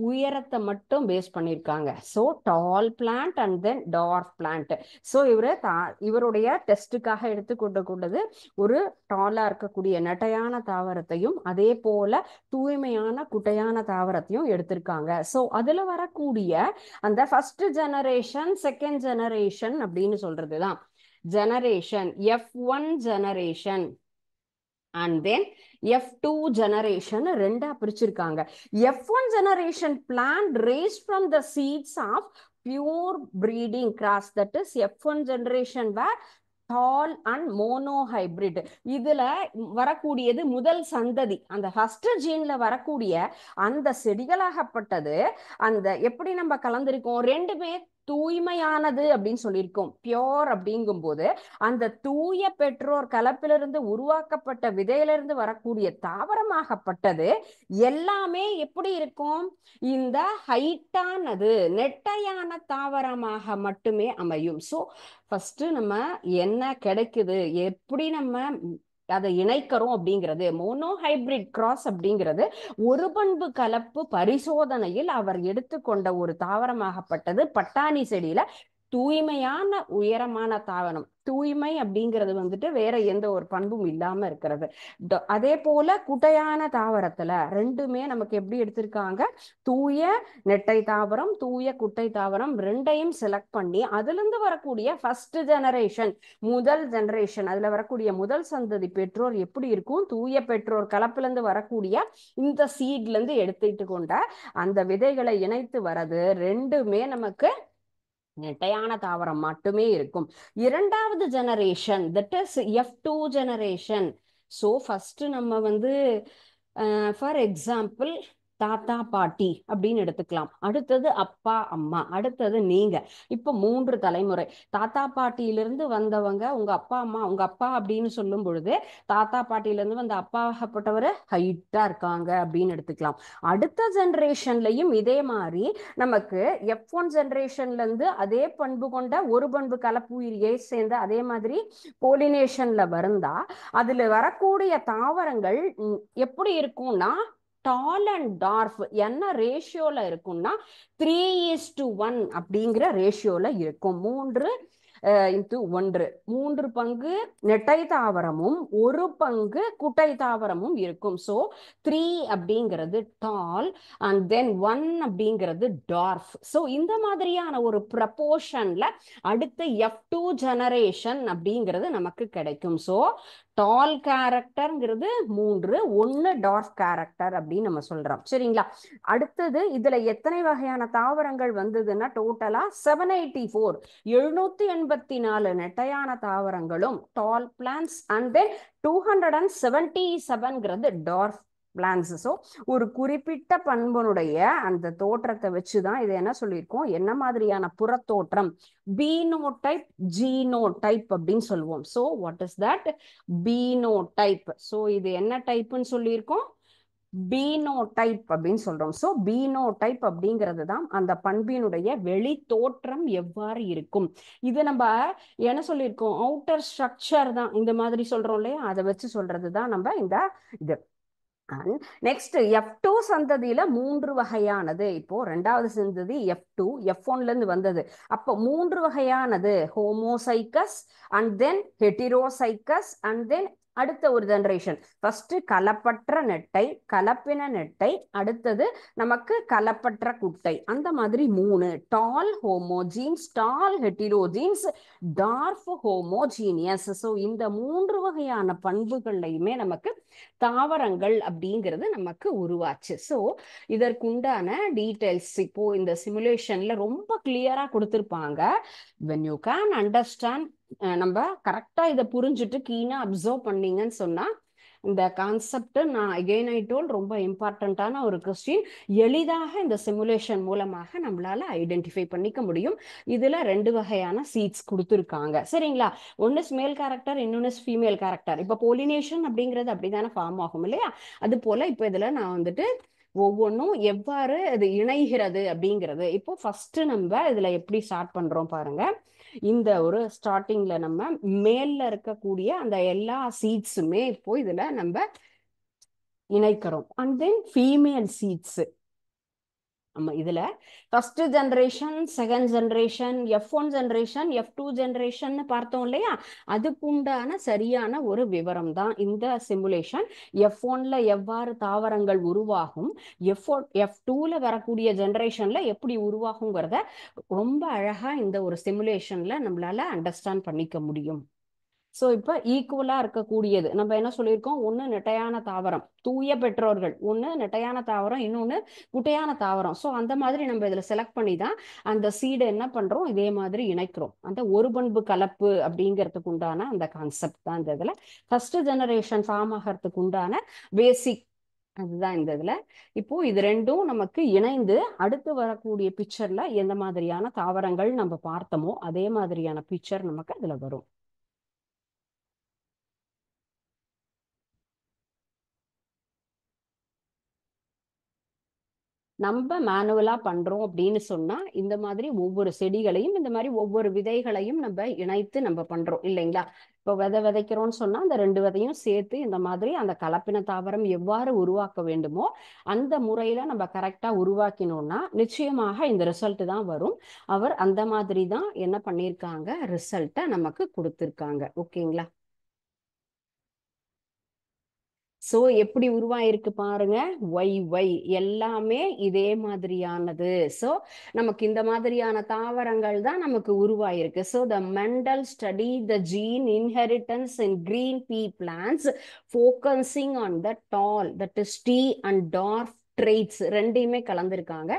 உயரத்தை மட்டும் பேஸ் பண்ணியிருக்காங்க. So tall plant and then dwarf plant. So இவருடைய டெஸ்ட்டுக்காக எடுத்துக்கொண்டது ஒரு டாலா இருக்கக்கூடிய நெட்டையான தாவரத்தையும் அதே போல தூய்மையான குட்டையான தாவரத்தையும் எடுத்திருக்காங்க. ஸோ அதுல வரக்கூடிய அந்த ஃபர்ஸ்ட் ஜெனரேஷன் செகண்ட் ஜெனரேஷன் அப்படின்னு சொல்றதுதான் generation F1 generation and then F2 generation ரெண்டா பிரிச்சிருக்காங்க. F1 generation plant raised from the seeds of pure breeding cross, that is F1 generation where tall and monohybrid. இதுல வரக்கூடியது முதல் சந்ததி, அந்த first ஜீன்ல வரக்கூடிய அந்த செடிகளாகப்பட்டது அந்த எப்படி நம்ம கலந்திருக்கோம், 2 தூய்மையானது அப்படின்னு சொல்லியிருக்கோம். பியோர் அப்படிங்கும் போது அந்த தூய பெற்றோர் கலப்பிலிருந்து உருவாக்கப்பட்ட விதையிலிருந்து வரக்கூடிய தாவரமாகப்பட்டது எல்லாமே எப்படி இருக்கும், இந்த ஹைட்டானது நெட்டையான தாவரமாக மட்டுமே அமையும். ஸோ ஃபர்ஸ்ட் நம்ம என்ன கிடைக்குது, எப்படி நம்ம அதை இணைக்கிறோம் அப்படிங்கிறது மோனோ ஹைபிரிட் கிராஸ் அப்படிங்கிறது ஒரு பண்பு கலப்பு பரிசோதனையில் அவர் எடுத்துக்கொண்ட ஒரு தாவரமாகப்பட்டது பட்டாணி செடியில தூய்மையான உயரமான தாவரம். தூய்மை அப்படிங்கிறது வந்துட்டு வேற எந்த ஒரு பண்பும் இல்லாம இருக்கிறது. அதே போல குட்டையான தாவரத்துல ரெண்டுமே நமக்கு எப்படி எடுத்திருக்காங்க, தூய நெட்டை தாவரம் தூய குட்டை தாவரம் ரெண்டையும் செலக்ட் பண்ணி அதுல இருந்து வரக்கூடிய ஃபர்ஸ்ட் ஜெனரேஷன் முதல் ஜெனரேஷன் அதுல வரக்கூடிய முதல் சந்ததி பெற்றோர் எப்படி இருக்கும், தூய பெற்றோர் கலப்புல இருந்து வரக்கூடிய இந்த சீட்ல இருந்து எடுத்துட்டு கொண்ட அந்த விதைகளை இணைத்து வரது ரெண்டுமே நமக்கு நெட்டையான தாவரம் மட்டுமே இருக்கும். இரண்டாவது generation, that is F2 generation. So first நம்ம வந்து ஃபார் எக்ஸாம்பிள் தாத்தா பாட்டி அப்படின்னு எடுத்துக்கலாம். அடுத்தது அப்பா அம்மா, அடுத்தது நீங்க. இப்போ 3 தலைமுறை. தாத்தா பாட்டியிலிருந்து வந்தவங்க உங்க அப்பா அம்மா, உங்க அப்பா அப்படின்னு சொல்லும் பொழுது தாத்தா பாட்டியிலிருந்து வந்த அப்பாகப்பட்டவர் ஹைட்டா இருக்காங்க அப்படின்னு எடுத்துக்கலாம். அடுத்த ஜெனரேஷன்லயும் இதே மாதிரி நமக்கு F1 ஜெனரேஷன்ல இருந்து அதே பண்பு கொண்ட ஒரு பண்பு கலப்புயிரியை சேர்ந்த அதே மாதிரி போலினேஷன்ல வருந்தா அதுல வரக்கூடிய தாவரங்கள் எப்படி இருக்கும்னா டால் அண்ட் டார்ஃப் என்ன ரேஷியோல இருக்கும்னா 3:1 அப்படிங்கிற ரேஷியோல இருக்கும். 3:1, 3 பங்கு நெட்டை தாவரமும் 1 பங்கு குட்டை தாவரமும் இருக்கும். ஸோ 3 அப்படிங்கிறது டால் அண்ட் தென் 1 அப்படிங்கிறது டார்ஃப். ஸோ இந்த மாதிரியான ஒரு ப்ரப்போர்ஷன்ல அடுத்த F2 ஜெனரேஷன் அப்படிங்கிறது நமக்கு கிடைக்கும். ஸோ டால் கேரக்டர்ங்கிறது 3, 1 டார்ஃப் கேரக்டர் அப்படின்னு நம்ம சொல்றோம். சரிங்களா? அடுத்தது இதுல எத்தனை வகையான தாவரங்கள் வந்ததுன்னா டோட்டலா 784 நெட்டையான தாவரங்களும் tall plants and then 277 dwarf plants. So ஒரு குறிப்பிட்ட பண்பனுடைய அந்த தோற்றத்தை வச்சுதான் இதை என்ன சொல்லியிருக்கோம், என்ன மாதிரியான புறத்தோற்றம், பீனோடைப் ஜீனோடைப் அப்படின்னு சொல்லுவோம். So what is that? Phenotype. So இது என்ன டைப்னு சொல்லியிருக்கோம்? பீனோடைப் அப்படின்னு சொல்றோம். ஸோ பீனோடைப் அப்படிங்கிறது தான் அந்த பண்பினுடைய வெளி தோற்றம் எவ்வாறு இருக்கும். இது நம்ம என்ன சொல்லியிருக்கோம், அவுட்டர் ஸ்ட்ரக்சர் தான் இந்த மாதிரி சொல்றோம் இல்லையா, அதை வச்சு சொல்றது தான் நம்ம இந்த இது. நெக்ஸ்ட் F2 சந்ததியில 3 வகையானது. இப்போ 2வது சந்ததி F2, F1ல இருந்து வந்தது. அப்போ 3 வகையானது homozygous and then heterozygous and then அடுத்த ஒரு ஜெனரேஷன். ஃபர்ஸ்ட் கலப்பற்ற நெட்டை, கலப்பின நெட்டை, அடுத்தது நமக்கு கலப்பற்ற குட்டை. அந்த மாதிரி 3 டால் ஹோமோஜீன்ஸ், டால் ஹெட்டிரோஜீன்ஸ், டார்ஃப் ஹோமோஜீனியஸ். ஸோ இந்த 3 வகையான பண்புகள்லையுமே நமக்கு தாவரங்கள் அப்படிங்கிறது நமக்கு உருவாச்சு. ஸோ இதற்குண்டான டீடைல்ஸ் இப்போ இந்த சிமுலேஷன்ல ரொம்ப கிளியரா கொடுத்துருப்பாங்க. when you can understand, நம்ம கரெக்டா இதை புரிஞ்சுட்டு கீனா அப்சர்வ் பண்ணீங்கன்னு சொன்னா இந்த கான்செப்ட் நான் அகைன் ஐ டோல் ரொம்ப இம்பார்ட்டண்ட்டான ஒரு கொஸ்டின். எளிதாக இந்த சிமுலேஷன் மூலமாக நம்மளால ஐடென்டிஃபை பண்ணிக்க முடியும். இதுல 2 வகையான சீட்ஸ் கொடுத்துருக்காங்க. சரிங்களா? ஒன்னு மேல் கேரக்டர், இன்னொன்னு ஃபீமேல் கேரக்டர். இப்போ போலினேஷன் அப்படிங்கிறது அப்படிதானே ஃபார்ம் ஆகும் இல்லையா? அது போல இப்போ இதுல நான் வந்துட்டு ஒவ்வொன்றும் எவ்வாறு இது இணைகிறது அப்படிங்கிறது. இப்போ ஃபர்ஸ்ட் நம்ம இதுல எப்படி ஸ்டார்ட் பண்றோம் பாருங்க. இந்த ஒரு ஸ்டார்டிங்ல நம்ம மேல்ல இருக்கக்கூடிய அந்த எல்லா சீட்ஸுமே இப்போ இதுல நம்ம இணைக்கிறோம். அண்ட் தென் ஃபீமேல் சீட்ஸ் நம்ம இதுல first generation, second generation, F1 generation, F2 generation பார்த்தோம் இல்லையா? அதுக்குண்டான சரியான ஒரு விவரம் தான் இந்த சிமுலேஷன். F1ல எவ்வாறு தாவரங்கள் உருவாகும், F2ல வரக்கூடிய ஜெனரேஷன்ல எப்படி உருவாகுங்கிறத ரொம்ப அழகா இந்த ஒரு சிமுலேஷன்ல நம்மளால அண்டர்ஸ்டாண்ட் பண்ணிக்க முடியும். ஸோ இப்போ ஈக்குவலா இருக்கக்கூடியது நம்ம என்ன சொல்லியிருக்கோம், ஒன்று நெட்டையான தாவரம், தூய பெற்றோர்கள், ஒன்று நெட்டையான தாவரம், இன்னொன்று குட்டையான தாவரம். ஸோ அந்த மாதிரி நம்ம இதில் செலக்ட் பண்ணி தான் அந்த சீடை என்ன பண்றோம், இதே மாதிரி இணைக்கிறோம். அந்த ஒரு பண்பு கலப்பு அப்படிங்கிறதுக்கு உண்டான அந்த கான்செப்ட் தான் இந்த இதில் ஃபர்ஸ்ட் ஜெனரேஷன் ஃபார்ம் ஆகிறதுக்கு உண்டான பேசிக் அதுதான் இந்த இதுல. இப்போ இது ரெண்டும் நமக்கு இணைந்து அடுத்து வரக்கூடிய பிக்சர்ல எந்த மாதிரியான தாவரங்கள் நம்ம பார்த்தோமோ அதே மாதிரியான பிக்சர் நமக்கு அதுல வரும். நம்ம மேனுவலா பண்றோம் அப்படின்னு சொன்னா இந்த மாதிரி ஒவ்வொரு செடிகளையும் இந்த மாதிரி ஒவ்வொரு விதைகளையும் நம்ம இணைத்து நம்ம பண்றோம் இல்லைங்களா? இப்போ விதைக்கிறோம்னு சொன்னா அந்த 2 விதையும் சேர்த்து இந்த மாதிரி அந்த கலப்பின தாவரம் எவ்வாறு உருவாக்க வேண்டுமோ அந்த முறையில நம்ம கரெக்டா உருவாக்கினோம்னா நிச்சயமாக இந்த ரிசல்ட் தான் வரும். அவர் அந்த மாதிரி தான் என்ன பண்ணியிருக்காங்க, ரிசல்ட்டை நமக்கு கொடுத்துருக்காங்க. ஓகேங்களா? சோ எப்படி உருவாயிருக்கு பாருங்க, ஒய் எல்லாமே இதே மாதிரியானது. சோ நமக்கு இந்த மாதிரியான தாவரங்கள் தான் நமக்கு உருவாயிருக்கு. So the Mendel study the gene inheritance in green pea plants focusing on the tall, that is T and dwarf traits ரெண்டையுமே கலந்துருக்காங்க.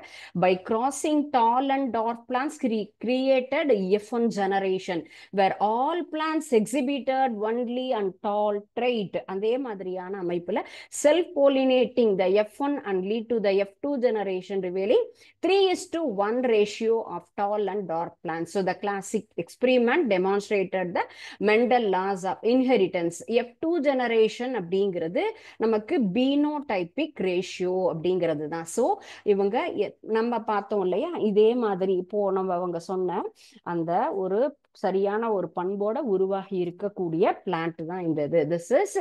By crossing tall and dwarf plants created F1 generation where all plants exhibited only and tall trait. அதே மாதிரியான அமைப்புல self pollinating the F1 and lead to the F2 generation, revealing 3:1 ratio of tall and dwarf plants. So the classic experiment demonstrated the Mendel laws of inheritance. F2 generation அப்படிங்கிறது நமக்கு பீனோடைபிக் ratio அப்படிங்கிறது தான். So இவங்க நம்ம பார்த்தோம் இல்லையா, இதே மாதிரி இப்போ நம்ம அவங்க சொன்ன அந்த ஒரு சரியான ஒரு பண்போட உருவாகி இருக்கக்கூடிய பிளான்ட் தான் இந்த இது. திஸ் இஸ்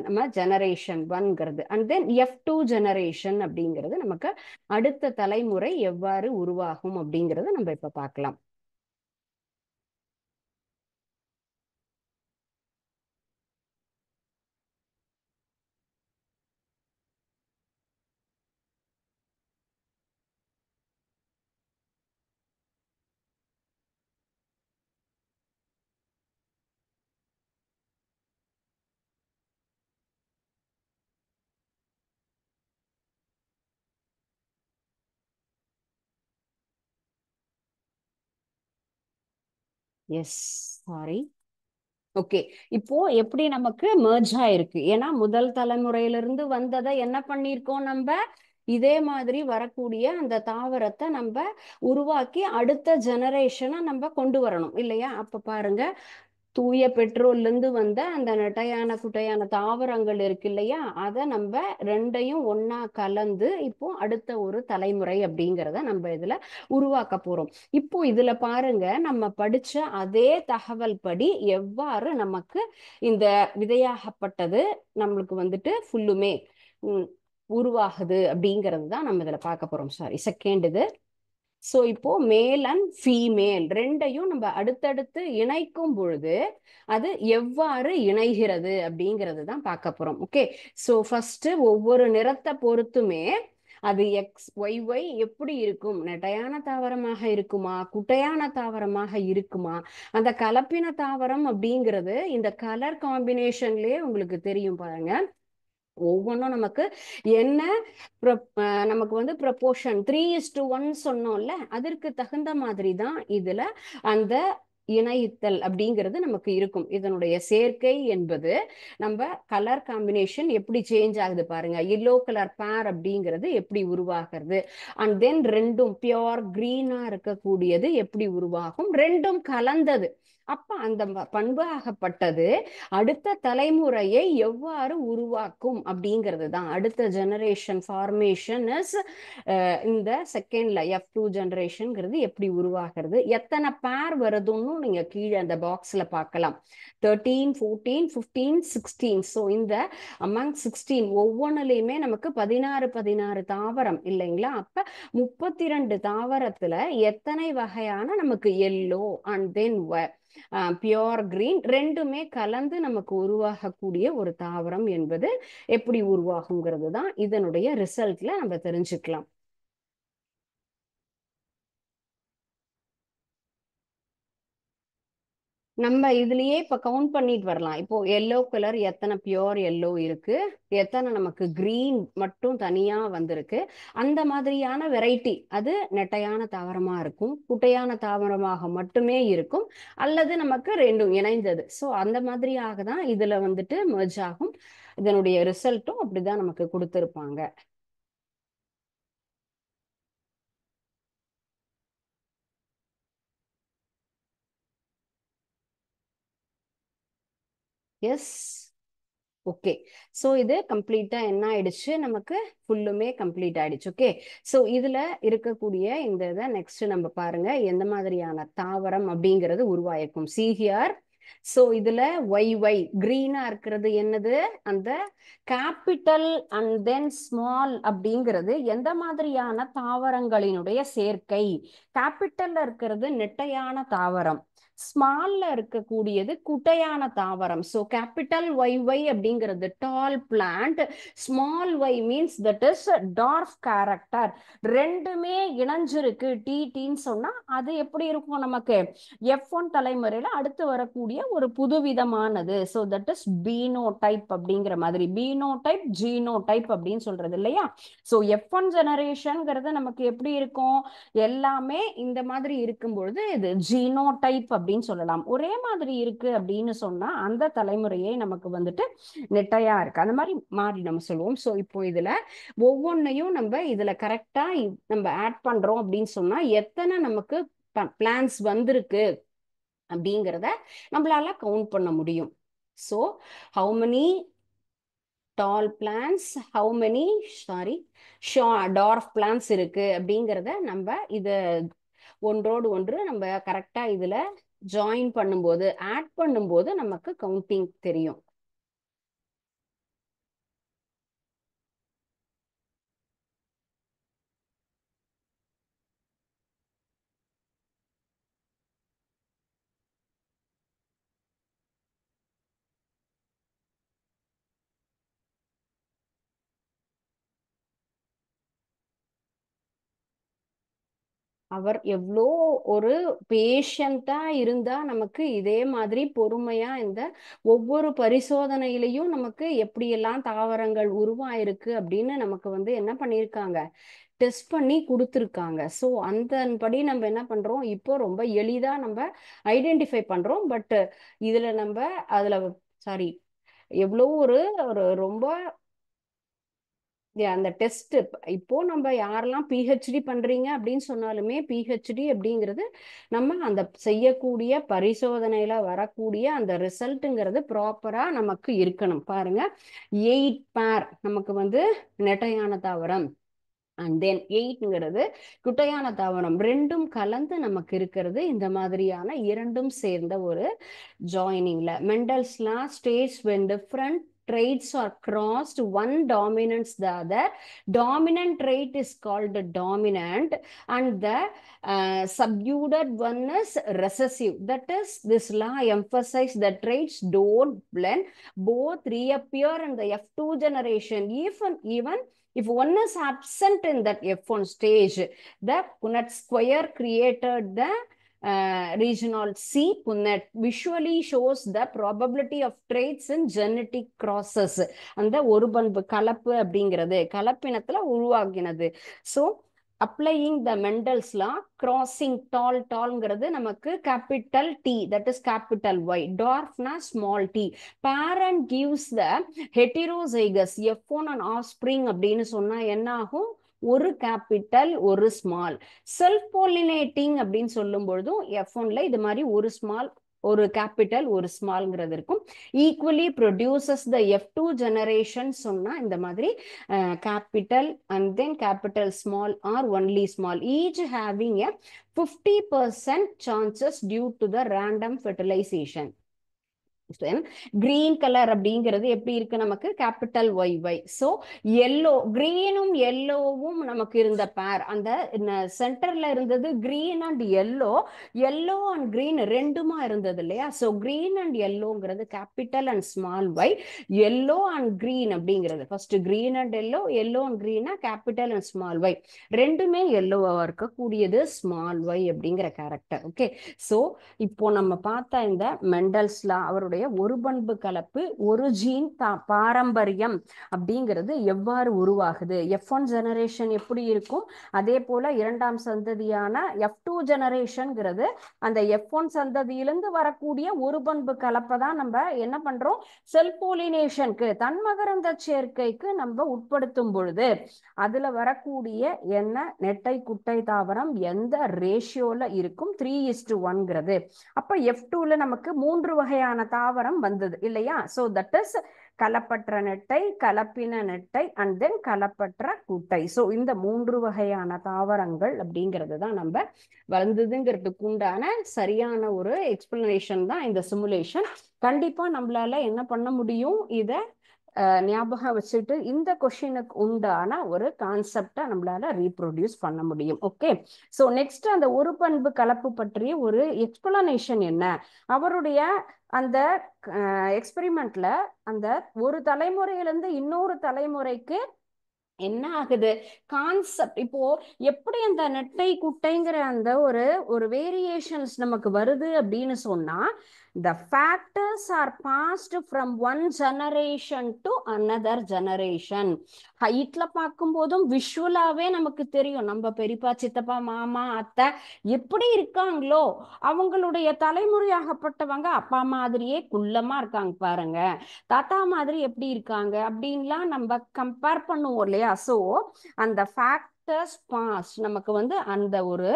நம்ம ஜெனரேஷன் ஒன்ங்கிறது. அண்ட் தென் F2 ஜெனரேஷன் அப்படிங்கிறது நமக்கு அடுத்த தலைமுறை எவ்வாறு உருவாகும் அப்படிங்கிறத நம்ம இப்ப பார்க்கலாம். S, sorry. ஓகே, இப்போ எப்படி நமக்கு மெர்ஜ் ஆயிருக்கு? ஏன்னா முதல் தலைமுறையிலிருந்து வந்ததை என்ன பண்ணியிருக்கோம் நம்ம, இதே மாதிரி வரக்கூடிய அந்த தாவரத்தை நம்ம உருவாக்கி அடுத்த ஜெனரேஷனை நம்ம கொண்டு வரணும் இல்லையா? அப்ப பாருங்க, தூய பெட்ரோல்ல இருந்து வந்த அந்த நெட்டையான குட்டையான தாவரங்கள் இருக்கு இல்லையா, அதை நம்ம ரெண்டையும் ஒன்னா கலந்து இப்போ அடுத்த ஒரு தலைமுறை அப்படிங்கிறத நம்ம இதுல உருவாக்க போறோம். இப்போ இதுல பாருங்க, நம்ம படிச்ச அதே தகவல் படி எவ்வாறு நமக்கு இந்த விதையாகப்பட்டது நம்மளுக்கு வந்துட்டு ஃபுல்லுமே உருவாகுது அப்படிங்கிறது தான் நம்ம இதுல பார்க்க போறோம். சாரி, செகண்ட் இது. ஸோ இப்போ மேல் அண்ட் ஃபீமேல் ரெண்டையும் நம்ம அடுத்தடுத்து இணைக்கும் பொழுது அது எவ்வாறு இணைகிறது அப்படிங்கிறது தான் பார்க்க போறோம். ஓகே, ஸோ ஃபர்ஸ்ட் ஒவ்வொரு நிறத்தை பொறுத்துமே அது XYY எப்படி இருக்கும், நெட்டையான தாவரமாக இருக்குமா, குட்டையான தாவரமாக இருக்குமா, அந்த கலப்பின தாவரம் அப்படிங்கிறது இந்த கலர் காம்பினேஷன்லயே உங்களுக்கு தெரியும் பாருங்க. ஒவ்வொன்றும் நமக்கு என்ன நமக்கு வந்து ப்ரொபோர்ஷன் 3:1 சொன்னோம்ல, அதற்கு தகுந்த மாதிரி தான் இதுல அந்த இணைத்தல் அப்படிங்கிறது நமக்கு இருக்கும். இதனுடைய சேர்க்கை என்பது நம்ம கலர் காம்பினேஷன் எப்படி சேஞ்ச் ஆகுது பாருங்க. எல்லோ கலர் பேர் அப்படிங்கிறது எப்படி உருவாகிறது, அண்ட் தென் ரெண்டும் பியோர் கிரீனா இருக்கக்கூடியது எப்படி உருவாகும், ரெண்டும் கலந்தது. அப்ப அந்த பண்பு ஆகப்பட்டது அடுத்த தலைமுறையை எவ்வாறு உருவாக்கும் அப்படிங்கிறது தான் அடுத்த ஜெனரேஷன் ஃபார்மேஷன் இஸ். இந்த செகண்ட்ல F2 ஜெனரேஷன்ங்கிறது எப்படி உருவாகிறது, எத்தனை பேர் வருதுன்னு நீங்க கீழே அந்த பாக்ஸ்ல பார்க்கலாம். 13, 14, 15, 16. ஸோ இந்த அமங் 16 ஒவ்வொன்றுலையுமே நமக்கு 16 தாவரம் இல்லைங்களா? அப்ப 32 தாவரத்துல எத்தனை வகையான நமக்கு yellow and then pure green ரெண்டுமே கலந்து நமக்கு உருவாகக்கூடிய ஒரு தாவரம் என்பது எப்படி உருவாகுங்கிறது தான் இதனுடைய ரிசல்ட்ல நம்ம தெரிஞ்சுக்கலாம். நம்ம இதுலயே இப்ப கவுண்ட் பண்ணிட்டு வரலாம். இப்போ எல்லோ கலர் எத்தனை பியோர் எல்லோ இருக்கு, எத்தனை நமக்கு கிரீன் மட்டும் தனியா வந்திருக்கு, அந்த மாதிரியான வெரைட்டி அது நெட்டையான தாவரமா இருக்கும், குட்டையான தாவரமாக மட்டுமே இருக்கும், அல்லது நமக்கு ரெண்டும் இணைந்தது. ஸோ அந்த மாதிரியாக தான் இதுல வந்துட்டு மெர்ஜ் ஆகும். இதனுடைய ரிசல்ட்டும் அப்படிதான் நமக்கு கொடுத்துருப்பாங்க. S, okay. ஸோ இது கம்ப்ளீட்டா என்ன ஆயிடுச்சு, நமக்கு ஃபுல்லுமே கம்ப்ளீட் ஆயிடுச்சு. ஓகே, ஸோ இதுல இருக்கக்கூடிய இந்த இதை நெக்ஸ்ட் நம்ம பாருங்க எந்த மாதிரியான தாவரம் அப்படிங்கிறது உருவாயிருக்கும். See here. ஸோ இதுல YY கிரீனா இருக்கிறது என்னது, அந்த கேபிட்டல் அண்ட் தென் ஸ்மால் அப்படிங்கிறது எந்த மாதிரியான தாவரங்களினுடைய சேர்க்கை. கேபிட்டல்ல இருக்கிறது நெட்டையான தாவரம், ஸ்மால்ல இருக்கக்கூடியது குட்டையான தாவரம். ஸோ கேபிட்டல் ஒய் அப்படிங்கிறது tall plant, small Y means that is dwarf character. ரெண்டுமே இணைஞ்சிருக்கு டின்னு சொன்னா அது எப்படி இருக்கும் நமக்கு? F1 தலைமுறையில அடுத்து வரக்கூடிய ஒரு புதுவிதமானது. So that is Beino type அப்படிங்கிற மாதிரி, பீனோ டைப் ஜீனோ டைப் அப்படின்னு சொல்றது இல்லையா? ஸோ F1 ஜெனரேஷன்ங்கிறது நமக்கு எப்படி இருக்கும்? எல்லாமே இந்த மாதிரி இருக்கும்பொழுது இது ஜீனோ டைப் அப்படின்னு சொல்லலாம். ஒரே மாதிரி இருக்கு அப்படின்னு சொன்னா அந்த தலைமுறையே நமக்கு வந்துட்டு நெட்டையா இருக்கு, அந்த மாதிரி மாறி நம்ம சொல்லுவோம். ஸோ இப்போ இதுல ஒவ்வொன்றையும் நம்ம இதுல கரெக்டா நம்ம ஆட் பண்றோம் அப்படின்னு சொன்னா எத்தனை நமக்கு பிளான்ஸ் வந்திருக்கு அப்படிங்கிறத நம்மளால கவுண்ட் பண்ண முடியும். So how many tall plants, how many dwarf plants இருக்கு அப்படிங்கிறத நம்ம இத ஒன்றோடு ஒன்று நம்ம கரெக்டா இதுல ஜாயின் பண்ணும்போது, ஆட் பண்ணும்போது நமக்கு கவுண்டிங் தெரியும். அவர் எவ்வளோ ஒரு பேஷண்டா இருந்தா நமக்கு இதே மாதிரி பொறுமையா இந்த ஒவ்வொரு பரிசோதனையிலையும் நமக்கு எப்படியெல்லாம் தாவரங்கள் உருவாயிருக்கு அப்படின்னு நமக்கு வந்து என்ன பண்ணியிருக்காங்க, டெஸ்ட் பண்ணி கொடுத்துருக்காங்க. ஸோ அந்த படி நம்ம என்ன பண்றோம், இப்போ ரொம்ப எளிதா நம்ம ஐடென்டிஃபை பண்றோம். பட் இதுல நம்ம அதுல சாரி எவ்வளோ ஒரு ஒரு ரொம்ப அந்த டெஸ்ட் இப்போ நம்ம யாரெல்லாம் பிஹெச்டி பண்றீங்க அப்படின்னு சொன்னாலுமே பிஹெச்டி அப்படிங்கிறது நம்ம அந்த செய்யக்கூடிய பரிசோதனையில வரக்கூடிய அந்த ரிசல்ட்டுங்கிறது ப்ராப்பரா நமக்கு இருக்கணும். பாருங்க, 8 பேர் நமக்கு வந்து நெட்டையான தாவரம், அண்ட் தென் 8ங்கிறது குட்டையான தாவரம், ரெண்டும் கலந்து நமக்கு இருக்கிறது இந்த மாதிரியான இரண்டும் சேர்ந்த ஒரு ஜாயினிங்ல. Mendel's law states when different traits are crossed, one dominates the other. Dominant trait is called dominant, and the subdued one is recessive. That is, this law emphasizes that traits don't blend, both reappear in the F2 generation. Even if one is absent in that F1 stage, the Punnett square created the regional C. Punnett visually shows the probability of traits in genetic crosses. அந்த ஒரு பண்பு கலப்பு அப்படிங்கிறது கலப்பினத்துல உருவாகினது. So applying the Mendel's law, crossing டால்ங்கிறது நமக்கு capital T, that is capital Y, டார்ஃப்னா small T. Parent gives the heterozygous F1 and offspring அப்படின்னு சொன்னா என்ன ஆகும், ஒரு கேபிட்டல் ஒரு ஸ்மால். செல்ஃப் பாலினேட்டிங் அப்படின்னு சொல்லும் பொழுதும் F1ல இது மாதிரி ஒரு ஸ்மால் ஒரு கேபிட்டல் ஒரு ஸ்மால்ங்கிறது இருக்கும். ஈக்குவலி ப்ரொடியூசஸ் த F2 ஜெனரேஷன் சொன்னா இந்த மாதிரி capital and then capital small are only small, each having a 50% chances due to the random fertilisation. Green colour அப்படிங்கிறது எப்படி இருக்கு நமக்கு, கேபிட்டல் ஒய். ஸோ எல்லோ, கிரீனும் எல்லோவும் நமக்கு இருந்த பேர், அந்த சென்டர்ல இருந்தது green and yellow, yellow and green ரெண்டுமா இருந்தது இல்லையா? ஸோ கிரீன் அண்ட் எல்லோங்கிறது capital and small Y, yellow and green அப்படிங்கிறது first green and yellow, yellow and கிரீனா கேபிட்டல் அண்ட் ஸ்மால் ஒய், ரெண்டுமே எல்லோவா இருக்கக்கூடியது ஸ்மால் ஒய் அப்படிங்கிற கேரக்டர். ஓகே, ஸோ இப்போ நம்ம பார்த்த இந்த மெண்டல்ஸ் லா, அவருடைய ஒரு பண்பு கலப்பு ஒரு ஜீன் பாரம்பரியம் அப்படிங்கிறது எவ்வாறு உருவாகுது, F1 ஜெனரேஷன் எப்படி இருக்கும், அதே போல இரண்டாம் சந்ததியான F2 ஜெனரேஷன்ங்கிறது அந்த F1 சந்ததியிலிருந்து வரக்கூடிய ஒரு பண்பு கலப்பை தான் நம்ம என்ன பண்றோம், செல்ஃப் பாலினேஷனுக்கு தன்மகரந்த சேர்க்கைக்கு நம்ம உட்படுத்தும் பொழுது அதுல வரக்கூடிய என்ன நெட்டை குட்டை தாவரம் எந்த ரேஷியோல இருக்கும், 3:1ங்கிறது. அப்ப F2ல நமக்கு 3 வகையான தாவரம் வந்தது இல்லையா? சோ தட் இஸ் கலப்பற்ற நெட்டை, கலப்பின நெட்டை அண்ட் தென் கலப்பற்ற குட்டை. ஸோ இந்த 3 வகையான தாவரங்கள் அப்படிங்கிறது தான் நம்ம வந்ததுங்கிறதுக்கு உண்டான சரியான ஒரு எக்ஸ்பிளனேஷன் தான் இந்த சிமுலேஷன். கண்டிப்பா நம்மளால என்ன பண்ண முடியும், இதை ஞாபகம் வச்சுட்டு இந்த கொஷினுக்கு உண்டான ஒரு கான்செப்டை நம்மளால ரீப்ரொடியூஸ் பண்ண முடியும். ஓகே, ஸோ நெக்ஸ்ட் அந்த ஒரு பண்பு கலப்பு பற்றிய ஒரு எக்ஸ்பிளனேஷன் என்ன, அவருடைய அந்த எக்ஸ்பெரிமெண்ட்ல அந்த ஒரு தலைமுறையிலிருந்து இன்னொரு தலைமுறைக்கு என்ன ஆகுது கான்செப்ட், இப்போ எப்படி அந்த நெட்டை குட்டைங்கிற அந்த ஒரு ஒரு வேரியேஷன்ஸ் நமக்கு வருது அப்படின்னு சொன்னா, the factors are passed from one generation to another generation. ஹைட்ல பார்க்கும் போதும் விஷுவலாவே நமக்கு தெரியும், நம்ம பெரியப்பா சித்தப்பா மாமா அத்தை எப்படி இருக்காங்களோ அவங்களுடைய தலைமுறையாகப்பட்டவங்க அப்பா மாதிரியே குள்ளமா இருக்காங்க பாருங்க, தாத்தா மாதிரி எப்படி இருக்காங்க அப்படின்லாம் நம்ம கம்பேர் பண்ணுவோம் இல்லையா. ஸோ அந்த ஃபேக்டர்ஸ் பாஸ் நமக்கு வந்து அந்த ஒரு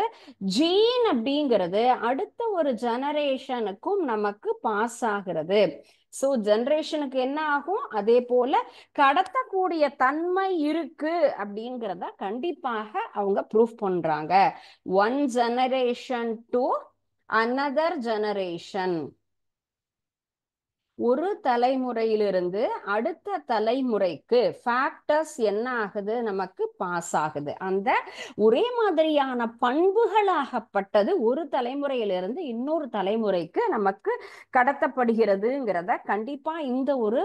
ஜீன் அப்படிங்கிறது அடுத்த ஒரு ஜெனரேஷனுக்கும் நமக்கு பாஸ் ஆகிறது. ஸோ ஜெனரேஷனுக்கு என்ன ஆகும், அதே போல கடத்தக்கூடிய தன்மை இருக்கு அப்படிங்கிறத கண்டிப்பாக அவங்க ப்ரூஃப் பண்றாங்க. One generation to another generation, ஒரு தலைமுறையிலிருந்து அடுத்த தலைமுறைக்கு ஃபேக்டர்ஸ் என்ன ஆகுது, நமக்கு பாஸ் ஆகுது. அந்த ஒரே மாதிரியான பண்புகளாகப்பட்டது ஒரு தலைமுறையிலிருந்து இன்னொரு தலைமுறைக்கு நமக்கு கடத்தப்படுகிறதுங்கிறத கண்டிப்பா இந்த ஒரு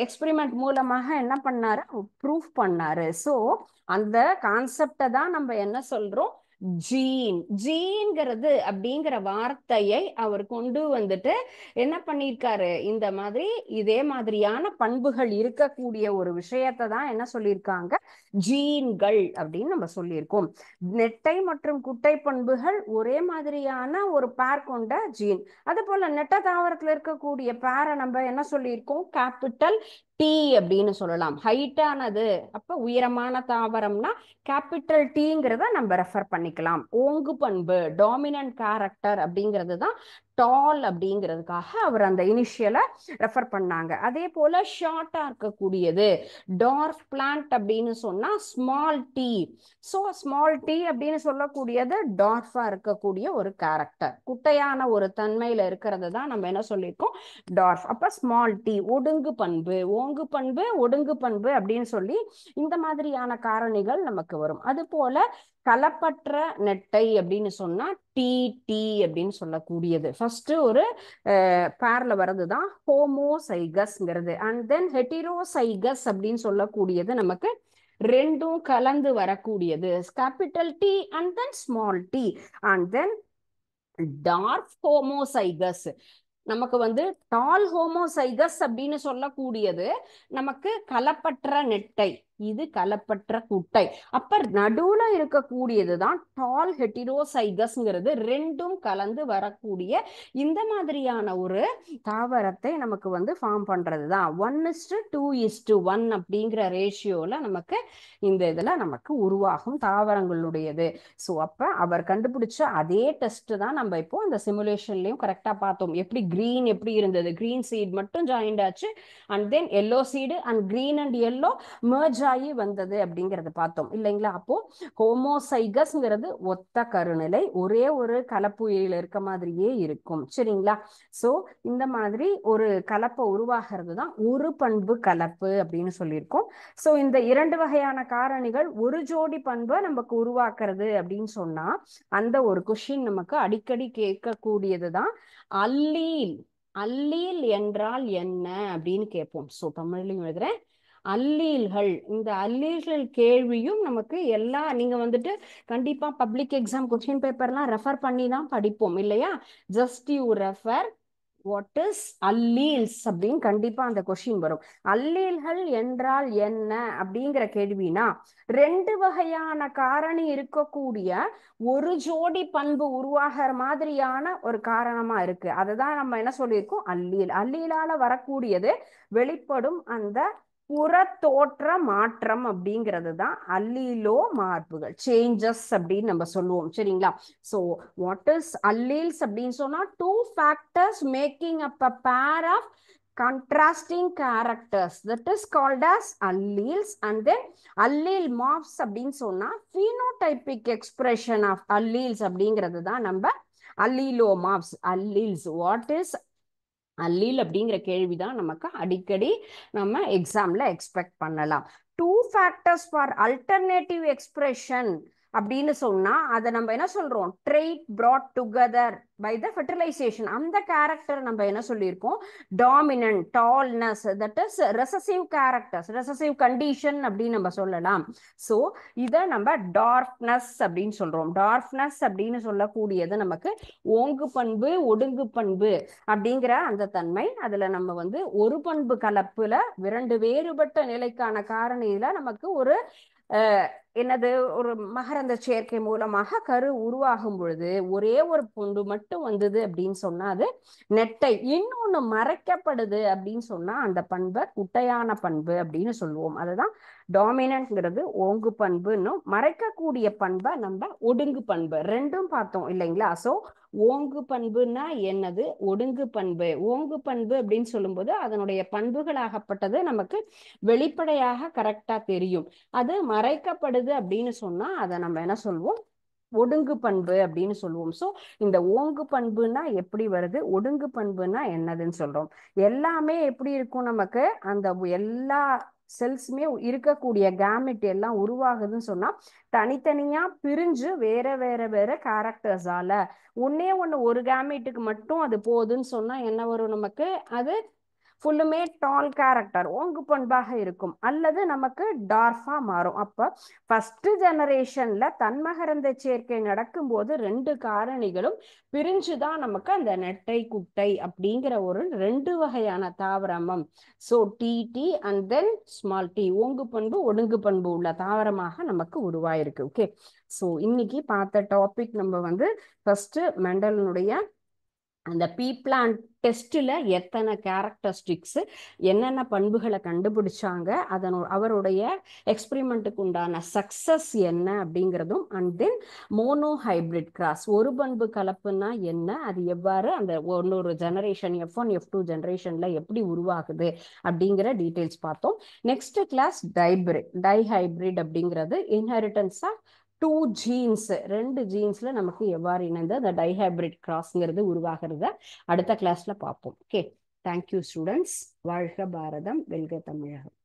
எக்ஸ்பெரிமெண்ட் மூலமாக என்ன பண்ணாரு, ப்ரூஃப் பண்ணாரு. ஸோ அந்த கான்செப்டை தான் நம்ம என்ன சொல்றோம், ஜீன். ஜீன்கிறது அப்படிங்கிற வார்த்தையை அவர் கொண்டு வந்துட்டு என்ன பண்ணியிருக்காரு, இந்த மாதிரி இதே மாதிரியான பண்புகள் இருக்கக்கூடிய ஒரு விஷயத்தை தான் என்ன சொல்லியிருக்காங்க, ஜீன்கள் அப்படின்னு நம்ம சொல்லியிருக்கோம். நெட்டை மற்றும் குட்டை பண்புகள் ஒரே மாதிரியான ஒரு பேர் கொண்ட ஜீன். அது போல நெட்ட தாவரத்துல இருக்கக்கூடிய பேரை நம்ம என்ன சொல்லியிருக்கோம், கேபிட்டல் டி அப்படின்னு சொல்லலாம். ஹைட்டானது அப்ப உயரமான தாவரம்னா கேபிட்டல் டிங்கிறத நம்ம ரெஃபர் பண்ணிக்கலாம். ஓங்கு பண்பு டாமினன்ட் கேரக்டர் அப்படிங்கிறது தான் டால் அப்படிங்கிறதுக்காக அவர் அந்த இனிஷியலை ரெஃபர் பண்ணாங்க. அதே போல ஷார்ட்டா இருக்கக்கூடியது டார்ஃப் பிளான்ட் அப்படின்னு சொன்னா small D. So small D அப்படின்னு சொல்லக்கூடியது டார்ஃபா இருக்கக்கூடிய ஒரு கேரக்டர், குட்டையான ஒரு தன்மையில இருக்கிறது தான் நம்ம என்ன சொல்லியிருக்கோம், டார்ஃப். அப்ப ஸ்மால் டி ஒடுங்கு பண்பு, ஓங்கு பண்பு ஒடுங்கு பண்பு அப்படின்னு சொல்லி இந்த மாதிரியான காரணிகள் நமக்கு வரும். அது போல கலப்பற்ற நெட்டை அப்படின்னு சொன்னா டி டி அப்படின்னு சொல்லக்கூடியது ஃபர்ஸ்ட் ஒரு பேர்ல வர்றதுதான் ஹோமோசைகஸ்ங்கிறது. அண்ட் தென் ஹெட்டிரோசைகஸ் அப்படின்னு சொல்லக்கூடியது நமக்கு ரெண்டும் கலந்து வரக்கூடியது, capital D and then small D. And then dwarf homozygous நமக்கு வந்து டால் ஹோமோசைகஸ் அப்படின்னு சொல்லக்கூடியது நமக்கு கலப்பற்ற நெட்டை, இது கலப்பற்ற குட்டை. அப்ப நடுவுல இருக்கக்கூடியதுதான் டால் ஹெட்டிரோசைகஸ்ங்கிறது, ரெண்டும் கலந்து வரக்கூடிய இந்த மாதிரியான ஒரு தாவரத்தை நமக்கு வந்து ஃபார்ம் பண்றதுதான் 1:2:1 அப்படிங்கிற ரேஷியோல நமக்கு இந்த இதுல நமக்கு உருவாகும் தாவரங்களுடையது. ஸோ அப்ப அவர் கண்டுபிடிச்ச அதே டெஸ்ட் தான் நம்ம இப்போ அந்த சிமுலேஷன்லயும் கரெக்டா பார்த்தோம். எப்படி கிரீன் எப்படி இருந்தது, கிரீன் சீட் மட்டும் ஜாயிண்ட் ஆச்சு, and then yellow seed and green and yellow merge ஆகி வந்தது அப்படிங்கறத பார்த்தோம் இல்லைங்களா. அப்போ ஹோமோசைகஸ்ங்கிறது ஒத்த கருநிலை, ஒரே ஒரு கலப்புயிரில் இருக்க மாதிரியே இருக்கும், சரிங்களா. சோ இந்த மாதிரி ஒரு கலப்பை உருவாகிறது தான் ஒரு பண்பு கலப்பு அப்படின்னு சொல்லியிருக்கோம். சோ இந்த இரண்டு வகையான காரணிகள் ஒரு ஜோடி பண்பை நமக்கு உருவாக்குறது அப்படின்னு சொன்னா அந்த ஒரு கொஸ்டின் நமக்கு அடிக்கடி கேட்கக்கூடியதுதான் அல்லீல். அல்லீல் என்றால் என்ன அப்படின்னு கேட்போம். ஸோ தமிழ்லையும் எழுதுறேன், அல்லீல்கள். இந்த அல்லீல்கள் கேள்வியும் நமக்கு எல்லா நீங்க வந்துட்டு கண்டிப்பா பப்ளிக் எக்ஸாம் கொஸ்டின் பேப்பர்லாம் ரெஃபர் பண்ணி தான் படிப்போம் இல்லையா. Just you refer what is alleles அப்படின்னு கண்டிப்பா அந்த கொஸ்டின் வரும். அல்லீல்கள் என்றால் என்ன அப்படிங்கிற கேள்வினா, ரெண்டு வகையான காரணி இருக்கக்கூடிய ஒரு ஜோடி பண்பு உருவாகிற மாதிரியான ஒரு காரணமா இருக்கு, அதுதான் நம்ம என்ன சொல்லியிருக்கோம், அல்லீல். அல்லீலால வரக்கூடியது வெளிப்படும் அந்த புற தோற்ற மாற்றம் அப்படிங்கிறது தான் அல்லீலோ மார்புகள், சேஞ்சஸ் அப்படின்னு நம்ம சொல்லுவோம், சரிங்களா. ஸோ வாட் இஸ் அல்லீல்ஸ் அப்படின்னு சொன்னா, two factors making up a pair of contrasting characters that is called as alleles. And then allele morphs அப்படின்னு சொன்னா phenotypic expression of alleles அப்படிங்கிறது தான் நம்ம allelomorphs. alleles, what is allele அப்படிங்கிற கேள்விதான் நமக்கு அடிக்கடி நம்ம எக்ஸாம்ல எக்ஸ்பெக்ட் பண்ணலாம். 2 ஃபேக்டர்ஸ் ஃபார் அல்டர்னேட்டிவ் எக்ஸ்பிரஷன் அப்படின்னு சொன்னா அதை நம்ம என்ன சொல்றோம், trait brought together by the fertilisation. அந்த கேரக்டர் நம்ம என்ன சொல்லியிருக்கோம், dominant, tallness, that is recessive characters, recessive condition அப்படின்னு நம்ம சொல்லலாம். ஸோ இதை நம்ம டார்ஃப்னஸ் அப்படின்னு சொல்றோம். டார்ஃப்னஸ் அப்படின்னு சொல்லக்கூடியது நமக்கு ஓங்கு பண்பு, ஒடுங்கு பண்பு அப்படிங்கிற அந்த தன்மை. அதுல நம்ம வந்து ஒரு பண்பு கலப்புல 2 வேறுபட்ட நிலைக்கான காரணியில நமக்கு ஒரு என்னது, ஒரு மகரந்த சேர்க்கை மூலமாக கரு உருவாகும் பொழுது ஒரே ஒரு பண்பு மட்டும் வந்தது அப்படின்னு சொன்னா அது நெட்டை. இன்னொன்னு மறைக்கப்படுது அப்படின்னு சொன்னா அந்த பண்பை குட்டையான பண்பு அப்படின்னு சொல்லுவோம். அதுதான் டாமினன்ட்ங்கிறது ஓங்கு பண்புன்னு, மறைக்கக்கூடிய பண்பை நம்ம ஒடுங்கு பண்பு. ரெண்டும் பார்த்தோம் இல்லைங்களா? ஸோ ஓங்கு பண்புன்னா என்னது, ஒடுங்கு பண்பு. ஓங்கு பண்பு அப்படின்னு சொல்லும்போது அதனுடைய பண்புகளாகப்பட்டது நமக்கு வெளிப்படையாக கரெக்டா தெரியும். அது மறைக்கப்படுது அப்படின்னு சொன்னா அதை நம்ம என்ன சொல்வோம், ஒடுங்கு பண்பு அப்படின்னு சொல்லுவோம். ஸோ இந்த ஓங்கு பண்புனா எப்படி வருது, ஒடுங்கு பண்புனா என்னதுன்னு சொல்றோம். எல்லாமே எப்படி இருக்கும், நமக்கு அந்த எல்லா செல்ஸுமே இருக்கக்கூடிய கேமெட் எல்லாம் உருவாகுதுன்னு சொன்னா தனித்தனியா பிரிஞ்சு வேற வேற வேற கேரக்டர்ஸால, ஒன்னே ஒண்ணு ஒரு கேமெட்டுக்கு மட்டும் அது போகுதுன்னு சொன்னா என்ன வரும் நமக்கு, அது ஃபுல்லுமே டால் கேரக்டர் ஓங்கு பண்பாக இருக்கும், அல்லது நமக்கு டார்ஃபா மாறும். அப்ப ஃபர்ஸ்ட் ஜெனரேஷன்ல தன்மகரந்த சேர்க்கை நடக்கும்போது 2 காரணிகளும் பிரிஞ்சுதான் நமக்கு அந்த நெட்டை குட்டை அப்படிங்கிற ஒரு 2 வகையான தாவரமம். So TT and then small T, ஓங்கு பண்பு ஒடுங்கு பண்பு உள்ள தாவரமாக நமக்கு உருவாயிருக்கு. ஓகே, ஸோ இன்னைக்கு பார்த்த டாபிக் நம்ம வந்து ஃபர்ஸ்ட் மெண்டலினுடைய அந்த பீ பிளான்ட் டெஸ்ட்ல எத்தனை கேரக்டரிஸ்டிக்ஸ், என்னென்ன பண்புகளை கண்டுபிடிச்சாங்க, அவருடைய எக்ஸ்பெரிமெண்ட்டுக்கு உண்டான சக்சஸ் என்ன அப்படிங்கிறதும், and then mono hybrid cross, ஒரு பண்பு கலப்புனா என்ன, அது எவ்வாறு அந்த ஒன்னொரு ஜெனரேஷன் F1 F2 ஜெனரேஷன்ல எப்படி உருவாகுது அப்படிங்கிற டீட்டெயில்ஸ் பார்த்தோம். நெக்ஸ்ட் கிளாஸ் டைஹைபிரிட் அப்படிங்கிறது இன்ஹெரிட்டன்ஸா 2 ஜீன்ஸ், 2 ஜீன்ஸ்ல நமக்கு எவ்வாறு இணைந்து அந்த டைஹைபிரிட் கிராஸ்ங்கிறது உருவாகிறத அடுத்த கிளாஸ்ல பார்ப்போம். Okay, thank you students. வாழ்க பாரதம், வெல்க தமிழகம்.